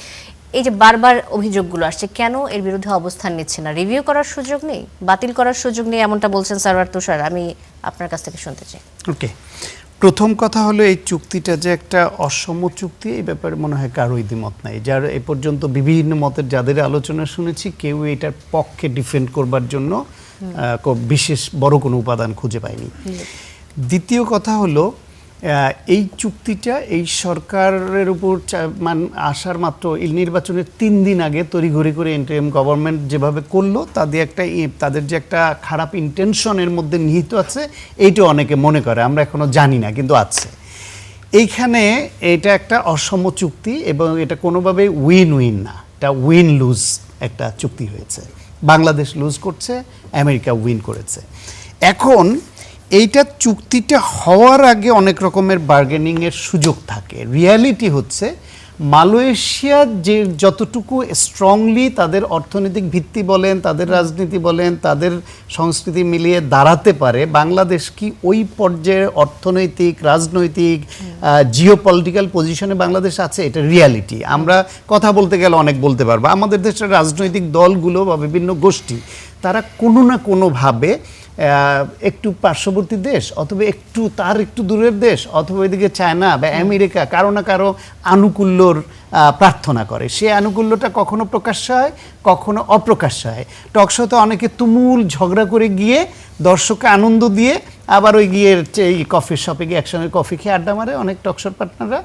এই যে বারবার অভিযোগগুলো আসছে, কেন এর বিরুদ্ধে অবস্থান নিচ্ছে না? রিভিউ করার সুযোগ নেই, বাতিল করার সুযোগ নেই, এমনটা বলছেন সারওয়ার তুষার। আমি আপনার কাছ থেকে শুনতে চাই। ওকে, প্রথম কথা হলো এই চুক্তিটা যে একটা অসম চুক্তি, এই ব্যাপারে মনে হয় কারো দ্বিমত নাই। যার এ পর্যন্ত বিভিন্ন মতের যাদের আলোচনা শুনেছি, কেউ এটার পক্ষে ডিফেন্ড করবার জন্য বিশেষ বড় কোনো উপাদান খুঁজে পায়নি। দ্বিতীয় কথা হলো এই চুক্তিটা এই সরকারের উপর আসার মাত্র এই নির্বাচনের 3 দিন আগে তড়িঘড়ি করে ইন্টারিম গভর্নমেন্ট যেভাবে করলো, তাদের যে একটা খারাপ ইন্টেনশনের মধ্যে নিহিত আছে, এইটা অনেকে মনে করে, আমরা এখনো জানি না, কিন্তু আছে। এইখানে এটা একটা অসম চুক্তি এবং এটা কোনোভাবে উইন উইন না, এটা উইন লুজ একটা চুক্তি হয়েছে। বাংলাদেশ লুজ করছে, আমেরিকা উইন করেছে। এখন এইটা চুক্তিটা হওয়ার আগে অনেক রকমের বার্গেনিংয়ের সুযোগ থাকে। রিয়ালিটি হচ্ছে মালয়েশিয়া যে যতটুকু স্ট্রংলি তাদের অর্থনৈতিক ভিত্তি বলেন, তাদের রাজনীতি বলেন, তাদের সংস্কৃতি মিলিয়ে দাঁড়াতে পারে, বাংলাদেশ কি ওই পর্যায়ে অর্থনৈতিক, রাজনৈতিক, জিওপলিটিক্যাল পজিশনে বাংলাদেশ আছে? এটা রিয়ালিটি। আমরা কথা বলতে গেলে অনেক বলতে পারবো। আমাদের দেশের রাজনৈতিক দলগুলো বা বিভিন্ন গোষ্ঠী তারা কোনো না কোনোভাবে একটু পার্শ্ববর্তী দেশ অথবা একটু দূরের দেশ অথবা এদিকে চায়না বা আমেরিকা কারো না কারো আনুকূল্যর প্রার্থনা করে। সেই আনুকূল্যটা কখনো প্রকাশ্য হয়, কখনো অপ্রকাশ্য হয়। টকশোতে অনেকে তুমুল ঝগড়া করে গিয়ে দর্শককে আনন্দ দিয়ে আবার ওই গিয়ে এই কফি শপে গিয়ে একসঙ্গে কফি খেয়ে আড্ডা মারে অনেক টকশোর পার্টনাররা।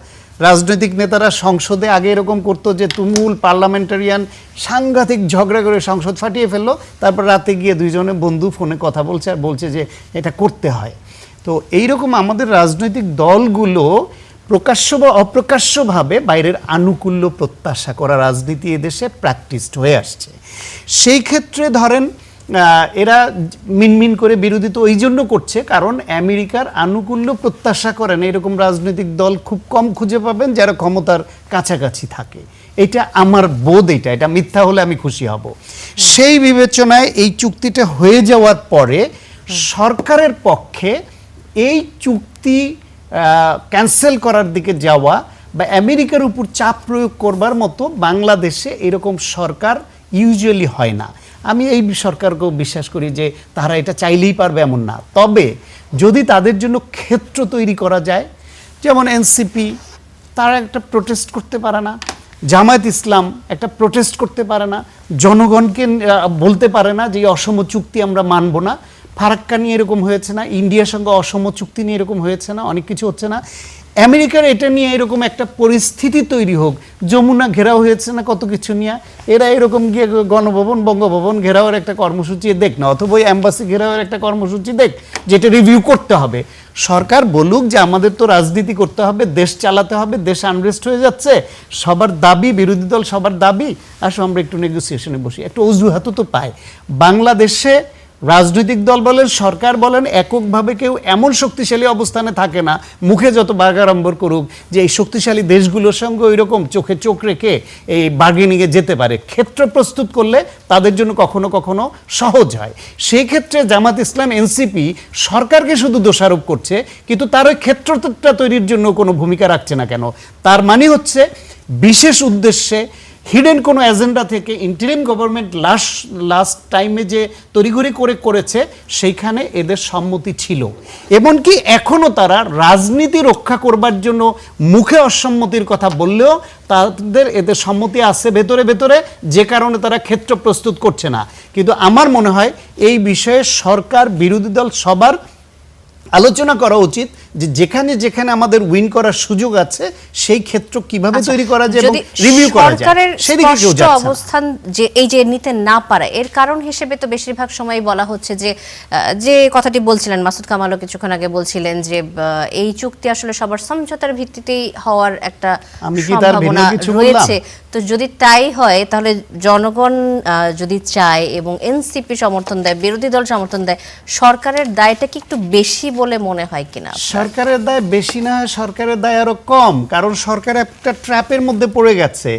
রাজনৈতিক নেতারা সংসদে আগে এরকম করতো যে তুমুল পার্লামেন্টারিয়ান সাংঘাতিক ঝগড়া করে সংসদ ফাটিয়ে ফেললো, তারপর রাতে গিয়ে দুইজনে বন্ধু ফোনে কথা বলছে আর বলছে যে এটা করতে হয়। তো এইরকম আমাদের রাজনৈতিক দলগুলো প্রকাশ্য বা অপ্রকাশ্যভাবে বাইরের আনুকূল্য প্রত্যাশা করা রাজনীতি এদেশে প্র্যাকটিসড হয়ে আসছে। সেই ক্ষেত্রে ধরেন এরা মিনমিন করে বিরোধী তো ওই জন্য করছে কারণ আমেরিকার আনুকূল্য প্রত্যাশা করেন এরকম রাজনৈতিক দল খুব কম খুঁজে পাবেন যারা ক্ষমতার কাছাকাছি থাকে। এটা আমার বোধ, এটা মিথ্যা হলে আমি খুশি হব। সেই বিবেচনায় এই চুক্তিটা হয়ে যাওয়ার পরে সরকারের পক্ষে এই চুক্তি ক্যান্সেল করার দিকে যাওয়া বা আমেরিকার উপর চাপ প্রয়োগ করবার মতো বাংলাদেশে এরকম সরকার ইউজুয়ালি হয় না। আমি এই সরকারকেও বিশ্বাস করি যে তারা এটা চাইলেই পারবে এমন না। তবে যদি তাদের জন্য ক্ষেত্র তৈরি করা যায়, যেমন এনসিপি তারা একটা প্রোটেস্ট করতে পারে না, জামায়াত ইসলাম একটা প্রোটেস্ট করতে পারে না, জনগণকে বলতে পারে না যে এই অসম চুক্তি আমরা মানব না। ফারাক্কা নিয়ে এরকম হয়েছে না, ইন্ডিয়ার সঙ্গে অসম চুক্তি নিয়ে এরকম হয়েছে না, অনেক কিছু হচ্ছে না। আমেরিকার এটা নিয়ে এরকম একটা পরিস্থিতি তৈরি হোক, যমুনা ঘেরাও হয়েছে না কত কিছু নিয়ে, এরা এরকম গিয়ে গণভবন বঙ্গভবন ঘেরাওয়ের একটা কর্মসূচি দেখ না, অথবা ওই অ্যাম্বাসি ঘেরাওয়ের একটা কর্মসূচি দেখ, যেটা রিভিউ করতে হবে। সরকার বলুক যে আমাদের তো রাজনীতি করতে হবে, দেশ চালাতে হবে, দেশ আনরেস্ট হয়ে যাচ্ছে, সবার দাবি, বিরোধী দল সবার দাবি, আসো আমরা একটু নেগোসিয়েশনে বসি, একটা অজুহাতও তো পায়। বাংলাদেশে রাজনৈতিক দল বলেন, সরকার বলেন, এককভাবে কেউ এমন শক্তিশালী অবস্থানে থাকে না, মুখে যত বাগাড়ম্বর করুক, যে এই শক্তিশালী দেশগুলোর সঙ্গে ওই রকম চোখে চোখ রেখে এই বার্গেনিংয়ে যেতে পারে। ক্ষেত্র প্রস্তুত করলে তাদের জন্য কখনো কখনো সহজ হয়। সেই ক্ষেত্রে জামাত ইসলাম, এনসিপি সরকারকে শুধু দোষারোপ করছে, কিন্তু তার ওই ক্ষেত্রটা তৈরির জন্য কোনো ভূমিকা রাখছে না কেন? তার মানে হচ্ছে বিশেষ উদ্দেশ্যে হিডেন কোনো এজেন্ডা থেকে ইন্টারিম গভর্নমেন্ট লাস্ট টাইমে যে তড়িঘড়ি করেছে সেইখানে এদের সম্মতি ছিল। এমনকি এখনও তারা রাজনীতি রক্ষা করবার জন্য মুখে অসম্মতির কথা বললেও এদের সম্মতি আছে ভেতরে ভেতরে, যে কারণে তারা ক্ষেত্র প্রস্তুত করছে না। কিন্তু আমার মনে হয় এই বিষয়ে সরকার বিরোধী দল সবার আলোচনা করা উচিত যে যেখানে যেখানে আমাদের উইন করার সুযোগ আছে সেই ক্ষেত্র কিভাবে তৈরি করা যায় এবং রিভিউ করা যায়, সেদিকে কেউ যাচ্ছে না। অবস্থান যে এই যে নিতে না পারা, এর কারণ হিসেবে তো বেশিরভাগ সময় বলা হচ্ছে যে কথাটি বলছিলেন মাসুদ কামালও কিছুক্ষণ আগে বলছিলেন যে এই চুক্তি আসলে সবার সমঝোতার ভিত্তিতেই হওয়ার একটা সম্ভাবনা রয়েছে। তো যদি তাই হয় তাহলে জনগণ যদি চায় এবং এনসিপি সমর্থন দেয়, বিরোধী দল সমর্থন দেয়, সরকারের দায়টা কি একটু বেশি বলে মনে হয় কিনা? সরকারের দায় বেশি না, সরকারের দায় আরো কম, কারণ সরকার একটা ট্র্যাপের মধ্যে পড়ে গেছে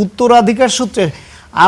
উত্তরাধিকার সূত্রে।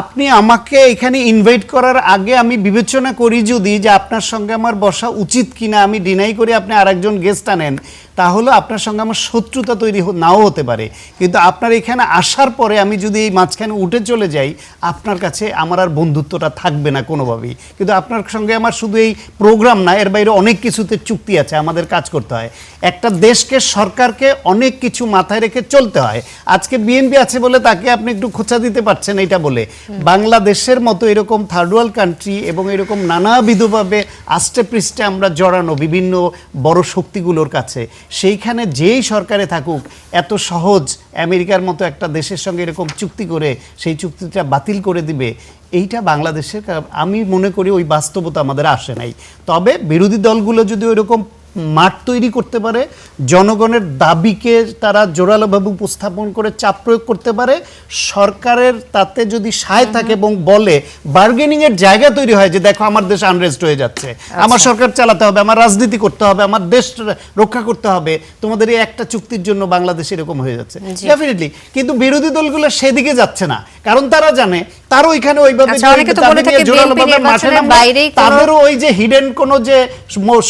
আপনি আমাকে এখানে ইনভাইট করার আগে আমি বিবেচনা করি যদি যে আপনার সঙ্গে আমার বসা উচিত কিনা, আমি ডিনাই করি আপনি আরেকজন গেস্ট আনেন, তাহলে আপনার সঙ্গে আমার শত্রুতা তৈরি নাও হতে পারে। কিন্তু আপনার এখানে আসার পরে আমি যদি এই মাঝখানে উঠে চলে যাই, আপনার কাছে আমার আর বন্ধুত্বটা থাকবে না কোনোভাবেই। কিন্তু আপনার সঙ্গে আমার শুধু এই প্রোগ্রাম না, এর বাইরে অনেক কিছুতে চুক্তি আছে, আমাদের কাজ করতে হয়। একটা দেশকে, সরকারকে অনেক কিছু মাথায় রেখে চলতে হয়। আজকে বিএনপি আছে বলে তাকে আপনি একটু খোঁচা দিতে পারছেন এটা বলে, বাংলাদেশের মতো এরকম থার্ড ওয়ার্ল্ড কান্ট্রি এবং এরকম নানাবিধভাবে আষ্টে পৃষ্ঠে আমরা জড়ানো বিভিন্ন বড় শক্তিগুলোর কাছে, সেইখানে যেই সরকারে থাকুক এত সহজ আমেরিকার মতো একটা দেশের সঙ্গে এরকম চুক্তি করে সেই চুক্তিটা বাতিল করে দিবে, এইটা বাংলাদেশের আমি মনে করি ওই বাস্তবতা আমাদের আসে নাই। তবে বিরোধী দলগুলো যদি ওইরকম মাঠ তৈরি করতে পারে, জনগণের দাবিকে তারা জোরালোভাবে উপস্থাপন করে চাপ প্রয়োগ করতে পারে, সরকারের তাতে যদি সায় থাকে এবং বলে বার্গেনিং এর জায়গা তৈরি হয় যে দেখো আমার দেশ আনরেস্ট হয়ে যাচ্ছে, আমার সরকার চালাতে হবে, আমার রাজনীতি করতে হবে, আমার দেশ রক্ষা করতে হবে, তোমাদের এই একটা চুক্তির জন্য বাংলাদেশ এরকম হয়ে যাচ্ছে, ডেফিনেটলি। কিন্তু বিরোধী দলগুলো সেদিকে যাচ্ছে না, কারণ তারা জানে তারা ওইখানে ওইভাবে তাদেরও ওই যে হিডেন কোন যে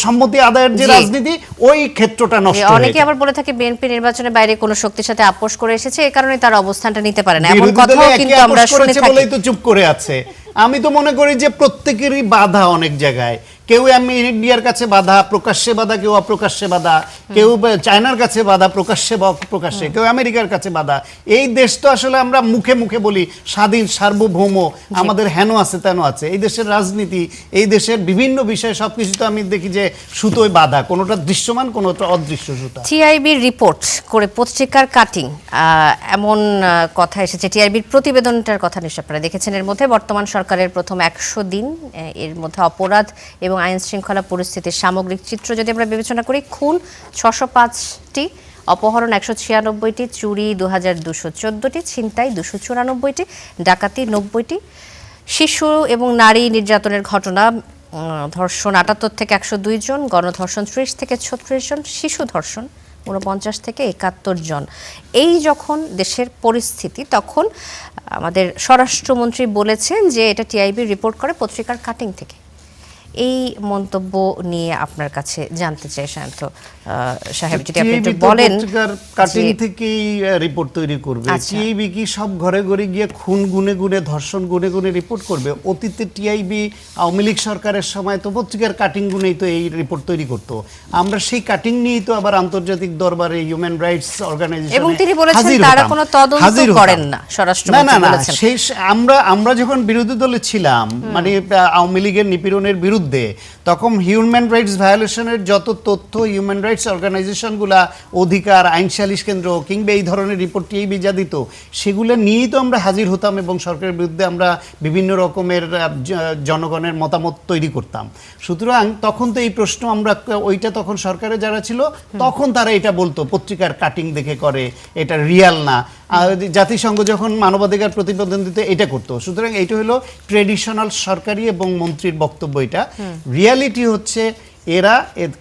সম্মতি আদায়ের যে রাজনীতি, ওই ক্ষেত্রটা নষ্ট। অনেকে আবার বলে থাকে বিএনপি নির্বাচনের বাইরে কোনো শক্তির সাথে আপোষ করে এসেছে, এই কারণে তার অবস্থানটা নিতে পারে না, এমন কথাও কিন্তু আমরা শুনে থাকি। বলেই তো চুপ করে আছে। আমি তো মনে করি যে প্রত্যেকেরই বাধা অনেক জায়গায়, কেউ ইন্ডিয়ার কাছে বাধা, প্রকাশ্যে বাধা, কেউ অপ্রকাশ্যে বাধা, কেউ চায়নার কাছে বাধা, প্রকাশ্যে বা অপ্রকাশ্যে, কেউ আমেরিকার কাছে বাধা। এই দেশ তো আসলে আমরা মুখে মুখে বলি স্বাধীন, সার্বভৌম, আমাদের হেন আছে তেন আছে। এই দেশের রাজনীতি, এই দেশের বিভিন্ন বিষয়ে সবকিছু তো আমি দেখি যে সুতোয় বাধা, কোনোটা দৃশ্যমান, কোনোটা অদৃশ্য সুতা। টিআইবির রিপোর্ট করে পত্রিকার কাটিং, এমন কথা এসেছে। টিআইবির প্রতিবেদনটার কথা নিশ্চয় আপনারা দেখেছেন। এর মধ্যে বর্তমান সরকারের প্রথম 100 দিন, এর মধ্যে অপরাধ এবং আইন শৃঙ্খলা পরিস্থিতির সামগ্রিক চিত্র যদি আমরা বিবেচনা করি, খুন 605টি, অপহরণ 196টি, চুরি 2214টি, ছিনতাই 294টি, ডাকাতি 90টি, শিশু এবং নারী নির্যাতনের ঘটনা, ধর্ষণ 78 থেকে 102 জন, গণধর্ষণ 30 থেকে 36 জন, শিশু ধর্ষণ 49 থেকে 71 জন। এই যখন দেশের পরিস্থিতি, তখন আমাদের স্বরাষ্ট্রমন্ত্রী বলেছেন যে এটা টিআইবি রিপোর্ট করে পত্রিকার কাটিং থেকে। এই মন্তব্য নিয়ে আপনার কাছে জানতে চাই সায়ন্ত সাহেব, যদি আপনি একটু বলেন। কাটিং থেকেই রিপোর্ট তৈরি করবে টিআইবি কি সব ঘরে ঘরে গিয়ে খুন গুনে গুনে, ধর্ষণ গুনে গুনে রিপোর্ট করবে? অতীতে টিআইবি আওয়ামী লীগ সরকারের সময় তো পত্রিকার কাটিং গুনেই তো এই রিপোর্ট তৈরি করতো। আমরা সেই কাটিং নিয়েই তো আবার আন্তর্জাতিক দরবারে হিউম্যান রাইটস অর্গানাইজেশনে এবং তিনি বলেছেন তারা কোনো তদন্ত করেন না, স্বরাষ্ট্রমন্ত্রী বলেছেন। সেই আমরা যখন বিরোধী দলে ছিলাম, মানে আওয়ামী লীগের নিপীড়নের বিরুদ্ধে, তখন হিউম্যান রাইটস ভায়োলেশনের যত তথ্য হিউম্যান রাইটস অর্গানাইজেশনগুলা, অধিকার, আইন সালিশ কেন্দ্র কিংবা এই ধরনের রিপোর্ট টিআইবি যা দিত, সেগুলো নিয়েই তো আমরা হাজির হতাম এবং সরকারের বিরুদ্ধে আমরা বিভিন্ন রকমের জনগণের মতামত তৈরি করতাম। সুতরাং তখন তো এই প্রশ্ন আমরা, ওইটা তখন সরকারে যারা ছিল তখন তারা এটা বলতো পত্রিকার কাটিং দেখে করে, এটা রিয়াল না। জাতিসংঘ যখন মানবাধিকার প্রতিবেদন দিত এটা করতো। সুতরাং এইটা হলো ট্রেডিশনাল সরকারি এবং মন্ত্রীর বক্তব্য। এটা রিয়ালিটি হচ্ছে এরা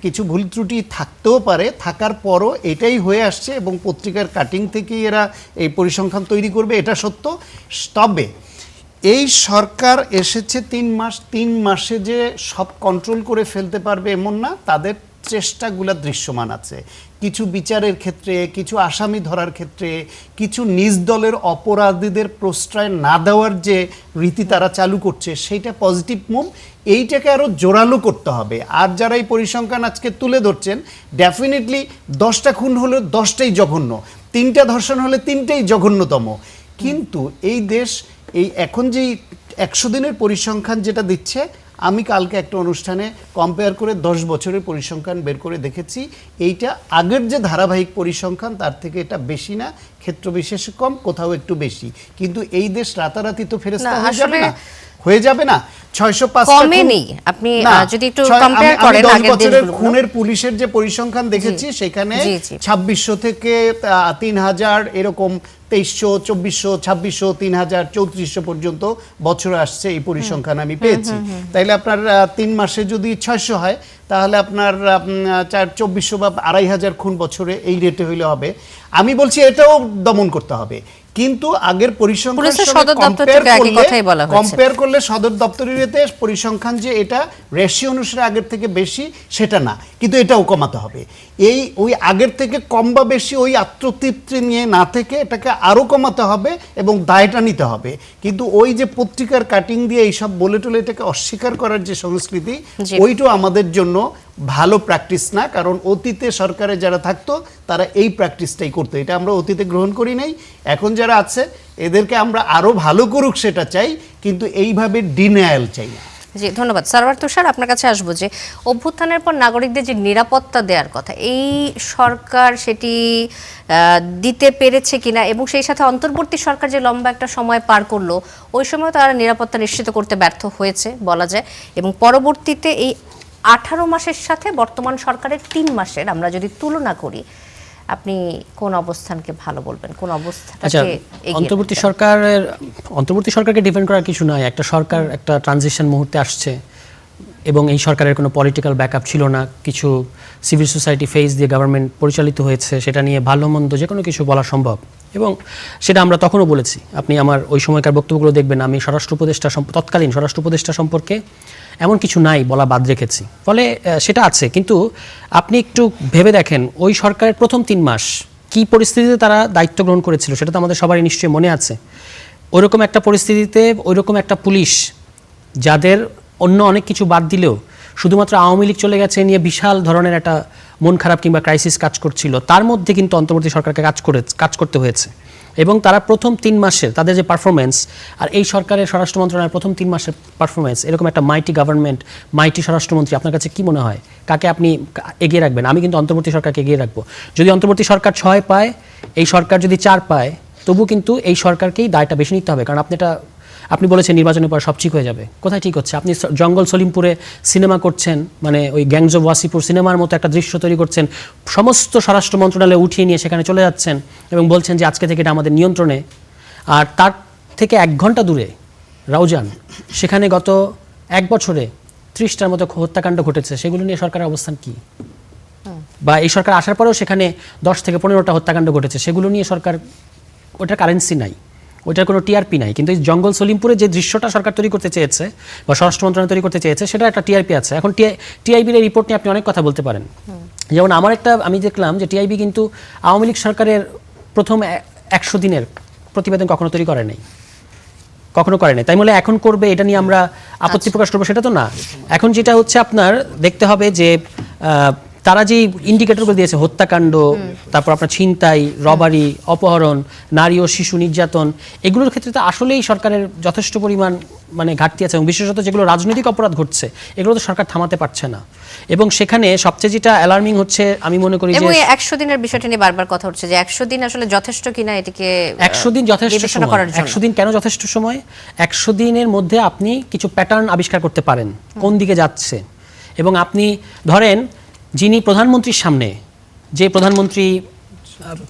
কিছু ভুল ত্রুটি থাকতেও পারে, থাকার পরও এটাই হয়ে আসছে এবং পত্রিকার কাটিং থেকেই এরা এই পরিসংখ্যান তৈরি করবে, এটা সত্য। তবে এই সরকার এসেছে 3 মাস, 3 মাসে যে সব কন্ট্রোল করে ফেলতে পারবে এমন না। তাদের চেষ্টাগুলো দৃশ্যমান আছে। কিছু বিচারের ক্ষেত্রে, কিছু আসামি ধরার ক্ষেত্রে, কিছু নিজ দলের অপরাধীদের প্রশ্রয় না দেওয়ার যে রীতি তারা চালু করছে, সেইটা পজিটিভ মুভ। এইটাকে আরও জোরালো করতে হবে। আর যারা এই পরিসংখ্যান আজকে তুলে ধরছেন, ডেফিনেটলি 10টা খুন হলে 10টাই জঘন্য, 3টা ধর্ষণ হলে 3টাই জঘন্যতম। কিন্তু এই দেশ এই এখন যেই 100 দিনের পরিসংখ্যান যেটা দিচ্ছে, আমি কালকে একটা অনুষ্ঠানে কম্পেয়ার করে 10 বছরের পরিসংখ্যান বের করে দেখেছি, এইটা আগের যে ধারাবাহিক পরিসংখ্যান তার থেকে এটা বেশি না, ক্ষেত্র বিশেষে কম, কোথাও একটু বেশি। কিন্তু এই দেশ রাতারাতি তো ফেরেশতা হয়ে যাবে না। 605 কমেনি। আপনি যদি একটু কম্পেয়ার করেন আগের দিনগুলো, খুনের পুলিশের যে পরিসংখ্যান দেখেছি সেখানে 2600 থেকে 3000 এরকম 2300, 2400, 2600, 3000, 3400 পর্যন্ত বছরে আসছে এই পরিসংখ্যান আমি পেয়েছি। তাইলে আপনার 3 মাসে যদি 600 হয়, তাহলে আপনার 2400 বা 2500 খুন বছরে এই রেটে হইলে হবে। আমি বলছি এটাও দমন করতে হবে, কিন্তু আগের পরিসংখ্যান কম্পেয়ার করলে সদর দপ্তরের এতে পরিসংখ্যান যে এটা রেশিও অনুসারে আগের থেকে বেশি সেটা না, কিন্তু এটাও কমাতে হবে। ওই আগের থেকে কম বা বেশি ওই আত্মতৃপ্তি নিয়ে না থেকে এটাকে আরও কমাতে হবে এবং দায়টা নিতে হবে। কিন্তু ওই যে পত্রিকার কাটিং দিয়ে এইসব বলে টলে এটাকে অস্বীকার করার যে সংস্কৃতি, ওইটাও আমাদের জন্য ভালো প্র্যাকটিস না। কারণ অতীতে সরকারে যারা থাকতো তারা এই প্র্যাকটিসটাই করতো, এটা আমরা অতীতে গ্রহণ করি নাই। এখন যারা আছে এদেরকে আমরা আরো ভালো করুক সেটা চাই, কিন্তু এইভাবে ডিনায়াল চাই না। জি, ধন্যবাদ। সারওয়ার তুষার, আপনার কাছে আসবো যে অভ্যুত্থানের পর নাগরিকদের যে নিরাপত্তা দেওয়ার কথা, এই সরকার সেটি দিতে পেরেছে কিনা, এবং সেই সাথে অন্তর্বর্তী সরকার যে লম্বা একটা সময় পার করলো, ওই সময় তারা নিরাপত্তা নিশ্চিত করতে ব্যর্থ হয়েছে বলা যায়। এবং পরবর্তীতে এই 18 মাসের সাথে বর্তমান সরকারের 3 মাসের আমরা যদি তুলনা করি, আপনি কোন অবস্থানকে ভালো বলবেন, কোন অবস্থাটাকে অন্তর্বর্তী সরকারকে ডিপেন্ড করার কিছু নয়। একটা সরকার একটা ট্রানজিশন মুহূর্তে আসছে এবং এই সরকারের কোনো পলিটিক্যাল ব্যাকআপ ছিল না, কিছু সিভিল সোসাইটি ফেজ দিয়ে গভর্নমেন্ট পরিচালিত হয়েছে, সেটা নিয়ে ভালো মন্দ যে কোনো কিছু বলা সম্ভব, এবং সেটা আমরা তখনও বলেছি। আপনি আমার ওই সময়কার বক্তব্যগুলো দেখবেন, আমি তৎকালীন স্বরাষ্ট্র উপদেষ্টা সম্পর্কে এমন কিছু নাই বলা বাদ রেখেছি, ফলে সেটা আছে। কিন্তু আপনি একটু ভেবে দেখেন ওই সরকারের প্রথম 3 মাস কী পরিস্থিতিতে তারা দায়িত্ব গ্রহণ করেছিল, সেটা তো আমাদের সবারই নিশ্চয়ই মনে আছে। ওইরকম একটা পরিস্থিতিতে ওইরকম একটা পুলিশ, যাদের অন্য অনেক কিছু বাদ দিলেও শুধুমাত্র আওয়ামী লীগ চলে গেছে নিয়ে বিশাল ধরনের একটা মন খারাপ কিংবা ক্রাইসিস কাজ করছিল, তার মধ্যে কিন্তু অন্তর্বর্তী সরকারকে কাজ করতে হয়েছে। এবং তারা প্রথম 3 মাসের তাদের যে পারফরমেন্স, আর এই সরকারের স্বরাষ্ট্র মন্ত্রণালয়ের প্রথম 3 মাসের পারফরমেন্স, এরকম একটা মাইটি গভর্নমেন্ট, মাইটি স্বরাষ্ট্রমন্ত্রী, আপনার কাছে কি মনে হয় কাকে আপনি এগিয়ে রাখবেন? আমি কিন্তু অন্তর্বর্তী সরকারকে এগিয়ে রাখবো। যদি অন্তর্বর্তী সরকার 6 পায়, এই সরকার যদি 4 পায়, তবু কিন্তু এই সরকারকেই দায়টা বেশি নিতে হবে। কারণ আপনি বলেছেন নির্বাচনের পর সব ঠিক হয়ে যাবে। কোথায় ঠিক হচ্ছে? আপনি জঙ্গল সলিমপুরে সিনেমা করছেন, মানে ওই গ্যাংস অফ ওয়াসিপুর সিনেমার মতো একটা দৃশ্য তৈরি করছেন, সমস্ত স্বরাষ্ট্র মন্ত্রণালয়ে উঠিয়ে নিয়ে সেখানে চলে যাচ্ছেন এবং বলছেন যে আজকে থেকে এটা আমাদের নিয়ন্ত্রণে। আর তার থেকে 1 ঘন্টা দূরে রাউজান, সেখানে গত 1 বছরে 30টার মতো হত্যাকাণ্ড ঘটেছে, সেগুলো নিয়ে সরকারের অবস্থান কি? বা এই সরকার আসার পরেও সেখানে 10 থেকে 15টা হত্যাকাণ্ড ঘটেছে, সেগুলো নিয়ে সরকার, ওটার কারেন্সি নাই, ওইটার কোনো টিআরপি নাই। কিন্তু এই জঙ্গল সলিমপুরে যে দৃশ্যটা সরকার তৈরি করতে চেয়েছে বা স্বরাষ্ট্র মন্ত্রণালয় তৈরি করতে চেয়েছে, সেটা একটা টিআরপি আছে। এখন টিআইবির এই রিপোর্ট নিয়ে আপনি অনেক কথা বলতে পারেন। যেমন আমি দেখলাম যে টিআইবি কিন্তু আওয়ামী লীগ সরকারের প্রথম 100 দিনের প্রতিবেদন কখনো তৈরি করে নাই। তাই বলে এখন করবে এটা নিয়ে আমরা আপত্তি প্রকাশ করবো, সেটা তো না। এখন যেটা হচ্ছে আপনার দেখতে হবে যে তারা যে ইন্ডিকেটরগুলো দিয়েছে, হত্যাকাণ্ড, তারপর আপনার ছিনতাই, রবারি, অপহরণ, নারী ও শিশু নির্যাতন, এগুলোর ক্ষেত্রে তো আসলেই সরকারের যথেষ্ট পরিমাণ ঘাটতি আছে, এবং বিশেষত যেগুলো রাজনৈতিক অপরাধ ঘটছে এগুলো তো সরকার থামাতে পারছে না। এবং সেখানে সবচেয়ে যেটা অ্যালার্মিং হচ্ছে, আমি মনে করি যে 100 দিনের বিষয়টা নিয়ে বারবার কথা হচ্ছে যে 100 দিন আসলে যথেষ্ট কিনা, এটিকে 100 দিন যথেষ্ট সময়। 100 দিন কেন যথেষ্ট সময়? 100 দিনের মধ্যে আপনি কিছু প্যাটার্ন আবিষ্কার করতে পারেন কোন দিকে যাচ্ছে। এবং আপনি ধরেন যিনি প্রধানমন্ত্রীর সামনে, যে প্রধানমন্ত্রী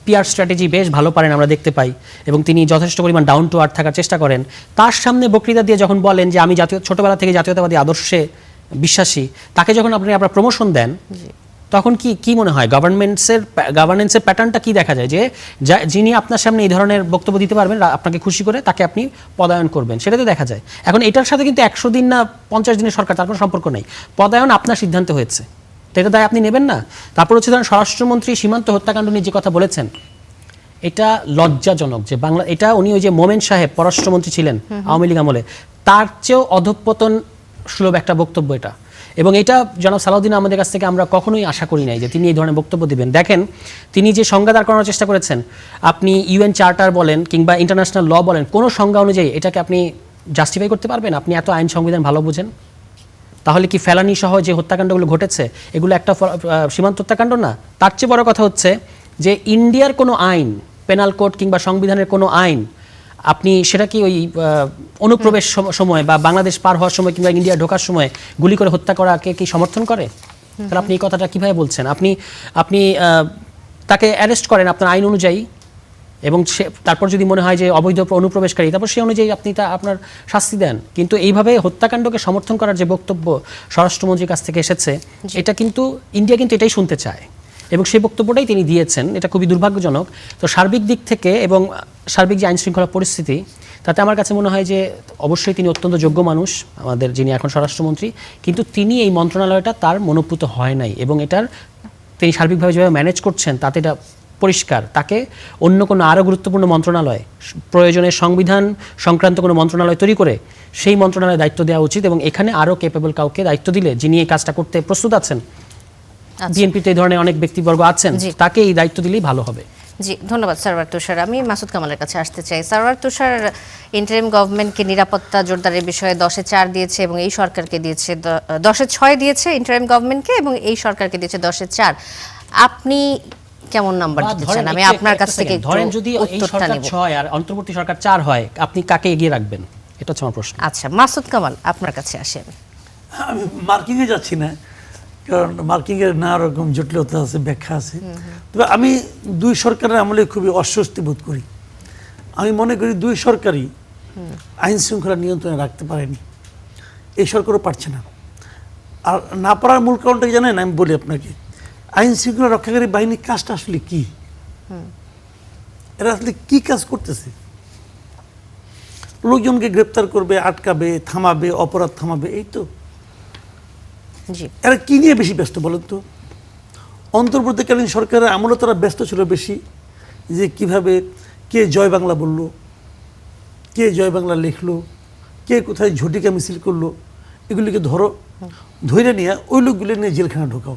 পিআর স্ট্র্যাটেজি বেশ ভালো পারেন আমরা দেখতে পাই, এবং তিনি যথেষ্ট পরিমাণ ডাউন টু আর্থ থাকার চেষ্টা করেন, তার সামনে বক্তৃতা দিয়ে যখন বলেন যে আমি ছোটবেলা থেকে জাতীয়তাবাদী আদর্শে বিশ্বাসী, তাকে যখন আপনারা প্রমোশন দেন, তখন কি মনে হয় গভর্নেন্সের প্যাটার্নটা কি দেখা যায়? যে যিনি আপনার সামনে এই ধরনের বক্তব্য দিতে পারবেন আপনাকে খুশি করে, তাকে আপনি পদায়ন করবেন, সেটা তো দেখা যায়। এখন এটার সাথে কিন্তু 100 দিন না 50 দিনের সরকার, তার কোনো সম্পর্ক নেই। পদায়ন আপনার সিদ্ধান্ত হয়েছে, তো এটা দায় আপনি নেবেন না? তারপর হচ্ছে ধরেন স্বরাষ্ট্রমন্ত্রী সীমান্ত হত্যাকাণ্ড নিয়ে যে কথা বলেছেন, এটা লজ্জাজনক যে বাংলা, এটা উনি ওই যে মোমেন সাহেব পররাষ্ট্রমন্ত্রী ছিলেন আওয়ামী লীগ আমলে, তার চেয়েও অধঃপতন সুলভ একটা বক্তব্য এটা। এবং এটা জনাব সালাউদ্দিন আমাদের কাছ থেকে আমরা কখনোই আশা করি নাই যে তিনি এই ধরনের বক্তব্য দিবেন। দেখেন তিনি যে সংজ্ঞা দাঁড় করানোর চেষ্টা করেছেন, আপনি ইউএন চার্টার বলেন কিংবা ইন্টারন্যাশনাল ল বলেন, কোনো সংজ্ঞা অনুযায়ী এটাকে আপনি জাস্টিফাই করতে পারবেন? আপনি এত আইন সংবিধান ভালো বোঝেন, তাহলে কি ফেলানি সহ যে হত্যাকাণ্ডগুলো ঘটেছে এগুলো একটা সীমান্ত হত্যাকাণ্ড না? তার চেয়ে বড় কথা হচ্ছে যে ইন্ডিয়ার কোনো আইন, পেনাল কোড কিংবা সংবিধানের কোনো আইন, আপনি সেটা কি ওই অনুপ্রবেশ সময় বা বাংলাদেশ পার হওয়ার সময় কিংবা ইন্ডিয়া ঢোকার সময় গুলি করে হত্যা করাকে কি সমর্থন করে? তাহলে আপনি এই কথাটা কিভাবে বলছেন? আপনি তাকে অ্যারেস্ট করেন আপনার আইন অনুযায়ী, এবং তারপর যদি মনে হয় যে অবৈধ অনুপ্রবেশকারী, তারপর সেই অনুযায়ী আপনি আপনার শাস্তি দেন। কিন্তু এইভাবে হত্যাকাণ্ডকে সমর্থন করার যে বক্তব্য স্বরাষ্ট্রমন্ত্রীর কাছ থেকে এসেছে, এটা কিন্তু ইন্ডিয়া কিন্তু এটাই শুনতে চায় এবং সেই বক্তব্যটাই তিনি দিয়েছেন। এটা খুবই দুর্ভাগ্যজনক। তো সার্বিক দিক থেকে এবং সার্বিক যে আইনশৃঙ্খলা পরিস্থিতি, তাতে আমার কাছে মনে হয় যে অবশ্যই তিনি অত্যন্ত যোগ্য মানুষ, আমাদের যিনি এখন স্বরাষ্ট্রমন্ত্রী, কিন্তু তিনি এই মন্ত্রণালয়টা তার মনোপুত হয় নাই, এবং এটার তিনি সার্বিকভাবে যেভাবে ম্যানেজ করছেন তাতে এটা পরিষ্কার। তাকে অন্য কোনো আরও গুরুত্বপূর্ণ মন্ত্রণালয়, প্রয়োজনে সংবিধান সংক্রান্ত কোনো মন্ত্রণালয় তৈরি করে সেই মন্ত্রণালয়ে দায়িত্ব দেওয়া উচিত, এবং এখানে আরও ক্যাপেবল কাউকে দায়িত্ব দিলে, যিনি এই কাজটা করতে প্রস্তুত আছেন, বিএনপিতে এই ধরনের অনেক ব্যক্তিবর্গ আছেন, তাকে এই দায়িত্ব দিলেই ভালো হবে। জি, ধন্যবাদ সারওয়ার তুষার। আমি মাসুদ কামালের কাছে আসতে চাই। সারওয়ার তুষার, ইন্টারিম গভর্নমেন্টকে নিরাপত্তা জোরদারের বিষয়ে 10-এ 4 দিয়েছে এবং এই সরকারকে দিয়েছে 10-এ 6 দিয়েছে ইন্টারিম গভর্নমেন্টকে, এবং এই সরকারকে দিয়েছে 10-এ 4। আপনি কেমন নাম্বার দিতে চান? আমি আপনার কাছ থেকে ধরেন যদি এই সরকার 6 আর অন্তর্বর্তী সরকার 4 হয়, আপনি কাকে এগিয়ে রাখবেন? এটা হচ্ছে আমার প্রশ্ন। আচ্ছা, মাসুদ কামাল আপনার কাছে আসেন। আমি মার্কিংয়ে যাচ্ছি না, কারণ মার্কিংয়ের নানা রকম জটিলতা আছে, ব্যাখ্যা আছে। তবে আমি দুই সরকারের আমলে খুবই অস্বস্তি বোধ করি। আমি মনে করি দুই সরকারই আইন শৃঙ্খলা নিয়ন্ত্রণে রাখতে পারেনি, এই সরকারও পারছে না। আর না পারার মূল কারণটা কি জানেন? আমি বলি আপনাকে, আইন শৃঙ্খলা রক্ষাকারী বাহিনীর কাজটা আসলে কি, এরা আসলে কি কাজ করতেছে? লোকজনকে গ্রেপ্তার করবে, আটকাবে, থামাবে, অপরাধ থামাবে, এই তো। এরা কি নিয়ে বেশি ব্যস্ত বলেন তো? অন্তর্বর্তীকালীন সরকারের আমলে তারা ব্যস্ত ছিল বেশি যে কিভাবে কে জয় বাংলা বললো, কে জয় বাংলা লিখলো, কে কোথায় ঝটিকা মিছিল করলো, এগুলিকে ধরে নিয়ে ওই লোকগুলি নিয়ে জেলখানা ঢোকাও।